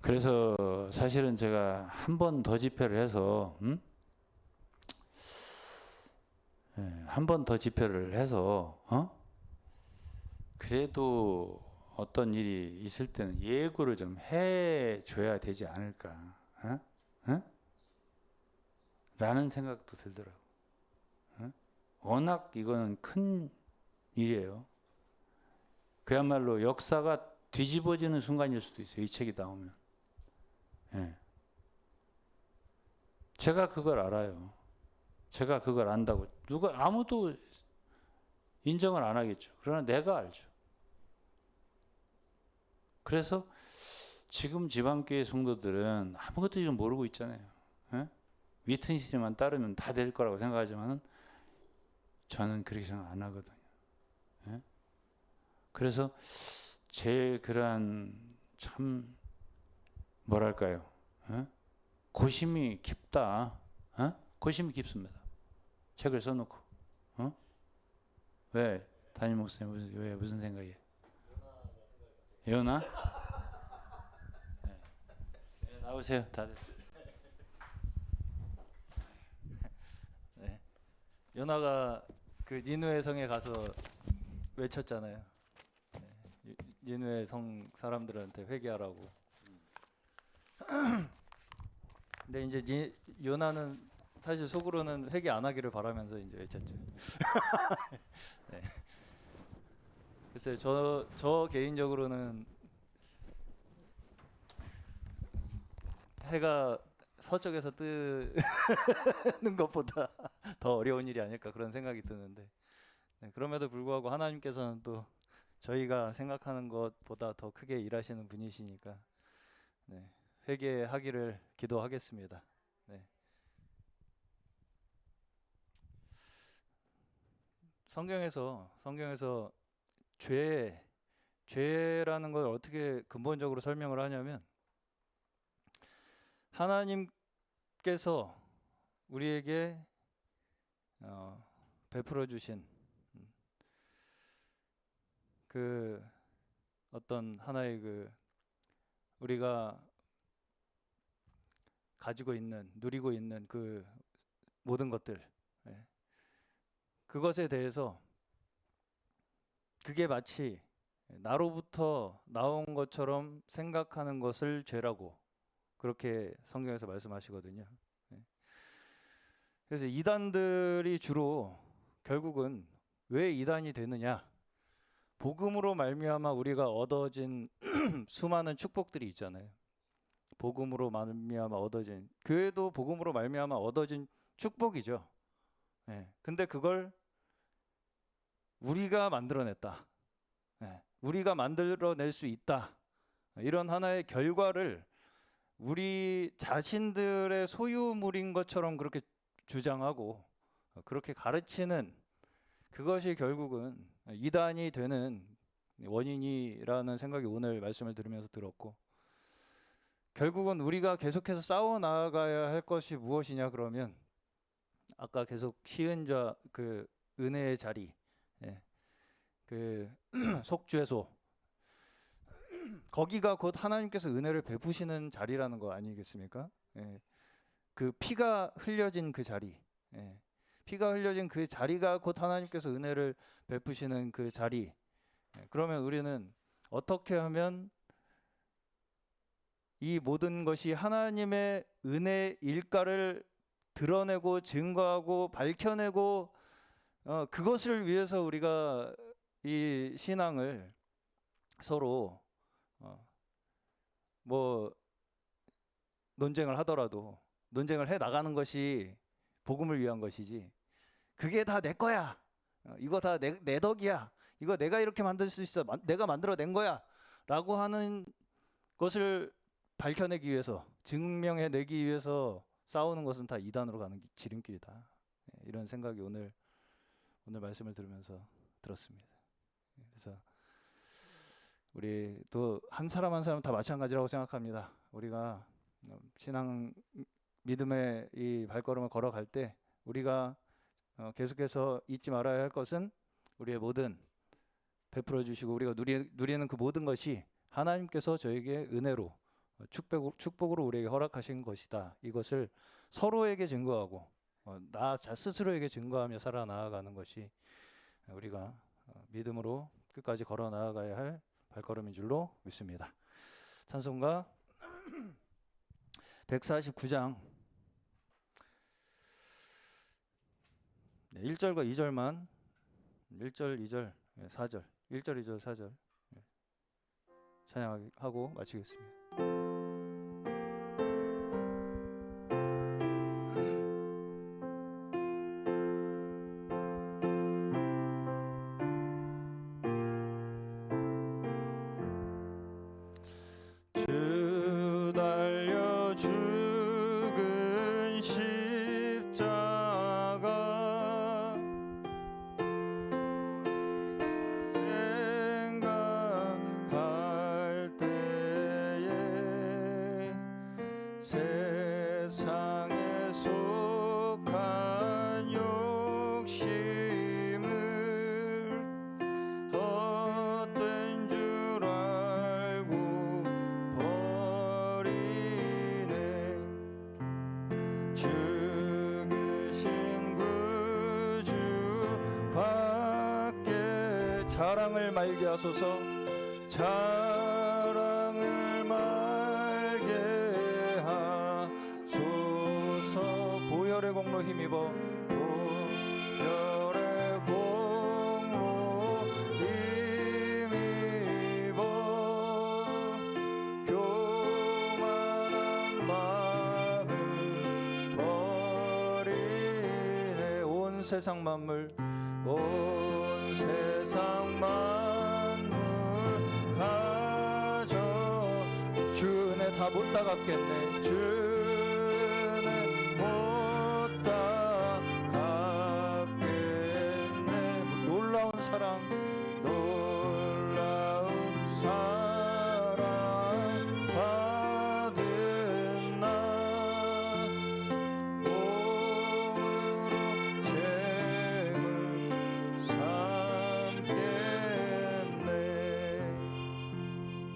그래서 사실은 제가 한 번 더 집회를 해서 한 번 더 집회를 해서 그래도 어떤 일이 있을 때는 예고를 좀 해줘야 되지 않을까 라는 생각도 들더라고. 워낙 이거는 큰 일이에요. 그야말로 역사가 뒤집어지는 순간일 수도 있어요. 이 책이 나오면. 예. 제가 그걸 알아요. 제가 그걸 안다고 누가 아무도 인정을 안 하겠죠. 그러나 내가 알죠. 그래서 지금 지방교회 성도들은 아무것도 지금 모르고 있잖아요. 예? 위트니스만 따르면 다 될 거라고 생각하지만 저는 그렇게 생각 안 하거든요. 예? 그래서 제 그러한 참 뭐랄까요? 예? 고심이 깊다. 고심이 깊습니다. 책을 써놓고. 왜? 담임 목사님 왜 무슨 생각이에요? 예언아? 네, 나오세요, 다들. 네. 연아가 그 니누의 성에 가서 외쳤잖아요. 네. 니누의 성 사람들한테 회개하라고. 근데 이제 요나는 사실 속으로는 회개 안 하기를 바라면서 이제 외쳤죠. 네. 글쎄요, 저 개인적으로는 해가 서쪽에서 뜨는 것보다 더 어려운 일이 아닐까 그런 생각이 드는데, 네, 그럼에도 불구하고 하나님께서는 또 저희가 생각하는 것보다 더 크게 일하시는 분이시니까, 네, 회개하기를 기도하겠습니다. 네. 성경에서 죄라는 걸 어떻게 근본적으로 설명을 하냐면, 하나님께서 우리에게 베풀어 주신 그 어떤 하나의 그 우리가 가지고 있는, 누리고 있는 그 모든 것들, 예. 그것에 대해서 그게 마치 나로부터 나온 것처럼 생각하는 것을 죄라고 그렇게 성경에서 말씀하시거든요. 예. 그래서 이단들이 주로 결국은 왜 이단이 되느냐? 복음으로 말미암아 우리가 얻어진 수많은 축복들이 있잖아요. 복음으로 말미암아 얻어진, 교회도 복음으로 말미암아 얻어진 축복이죠. 예. 근데 그걸 우리가 만들어냈다. 예. 우리가 만들어낼 수 있다. 이런 하나의 결과를 우리 자신들의 소유물인 것처럼 그렇게 주장하고 그렇게 가르치는 그것이 결국은 이단이 되는 원인이라는 생각이 오늘 말씀을 들으면서 들었고, 결국은 우리가 계속해서 싸워 나가야 할 것이 무엇이냐 그러면 아까 계속 시은자 그 은혜의 자리, 예, 그 속죄소, 거기가 곧 하나님께서 은혜를 베푸시는 자리라는 거 아니겠습니까? 예, 그 피가 흘려진 그 자리, 예, 피가 흘려진 그 자리가 곧 하나님께서 은혜를 베푸시는 그 자리. 예, 그러면 우리는 어떻게 하면 이 모든 것이 하나님의 은혜일까를 드러내고 증거하고 밝혀내고 그것을 위해서 우리가 이 신앙을 서로 뭐 논쟁을 하더라도 논쟁을 해 나가는 것이 복음을 위한 것이지, 그게 다 내 거야, 이거 다 내 덕이야, 이거 내가 이렇게 만들 수 있어, 내가 만들어낸 거야 라고 하는 것을 밝혀내기 위해서, 증명해내기 위해서 싸우는 것은 다 이단으로 가는 지름길이다. 이런 생각이 오늘 말씀을 들으면서 들었습니다. 그래서 우리 또 한 사람 한 사람 다 마찬가지라고 생각합니다. 우리가 신앙 믿음의 이 발걸음을 걸어갈 때 우리가 계속해서 잊지 말아야 할 것은 우리의 모든 베풀어 주시고 우리가 누리는 그 모든 것이 하나님께서 저에게 은혜로 축복으로 우리에게 허락하신 것이다. 이것을 서로에게 증거하고 나 스스로에게 증거하며 살아 나아가는 것이 우리가 믿음으로 끝까지 걸어 나아가야 할 발걸음인 줄로 믿습니다. 찬송가 149장 1절과 2절만 1절, 2절, 4절 1절, 2절, 4절 찬양하고 마치겠습니다. 주 달려 죽은 십자가 생각할 때에 세상에 속한 욕심을 헛된 줄 알고 버리네. 죽으신 구주 밖에 자랑을 말게 하소서. 자랑을 말게 하소서. 보혈의 공로 힘입어 보혈의 공로 힘입어 교만한 마음을 버리네. 온 세상 만물 온 세상 만물 가져 주 은혜 다 못 다 갚겠네. 주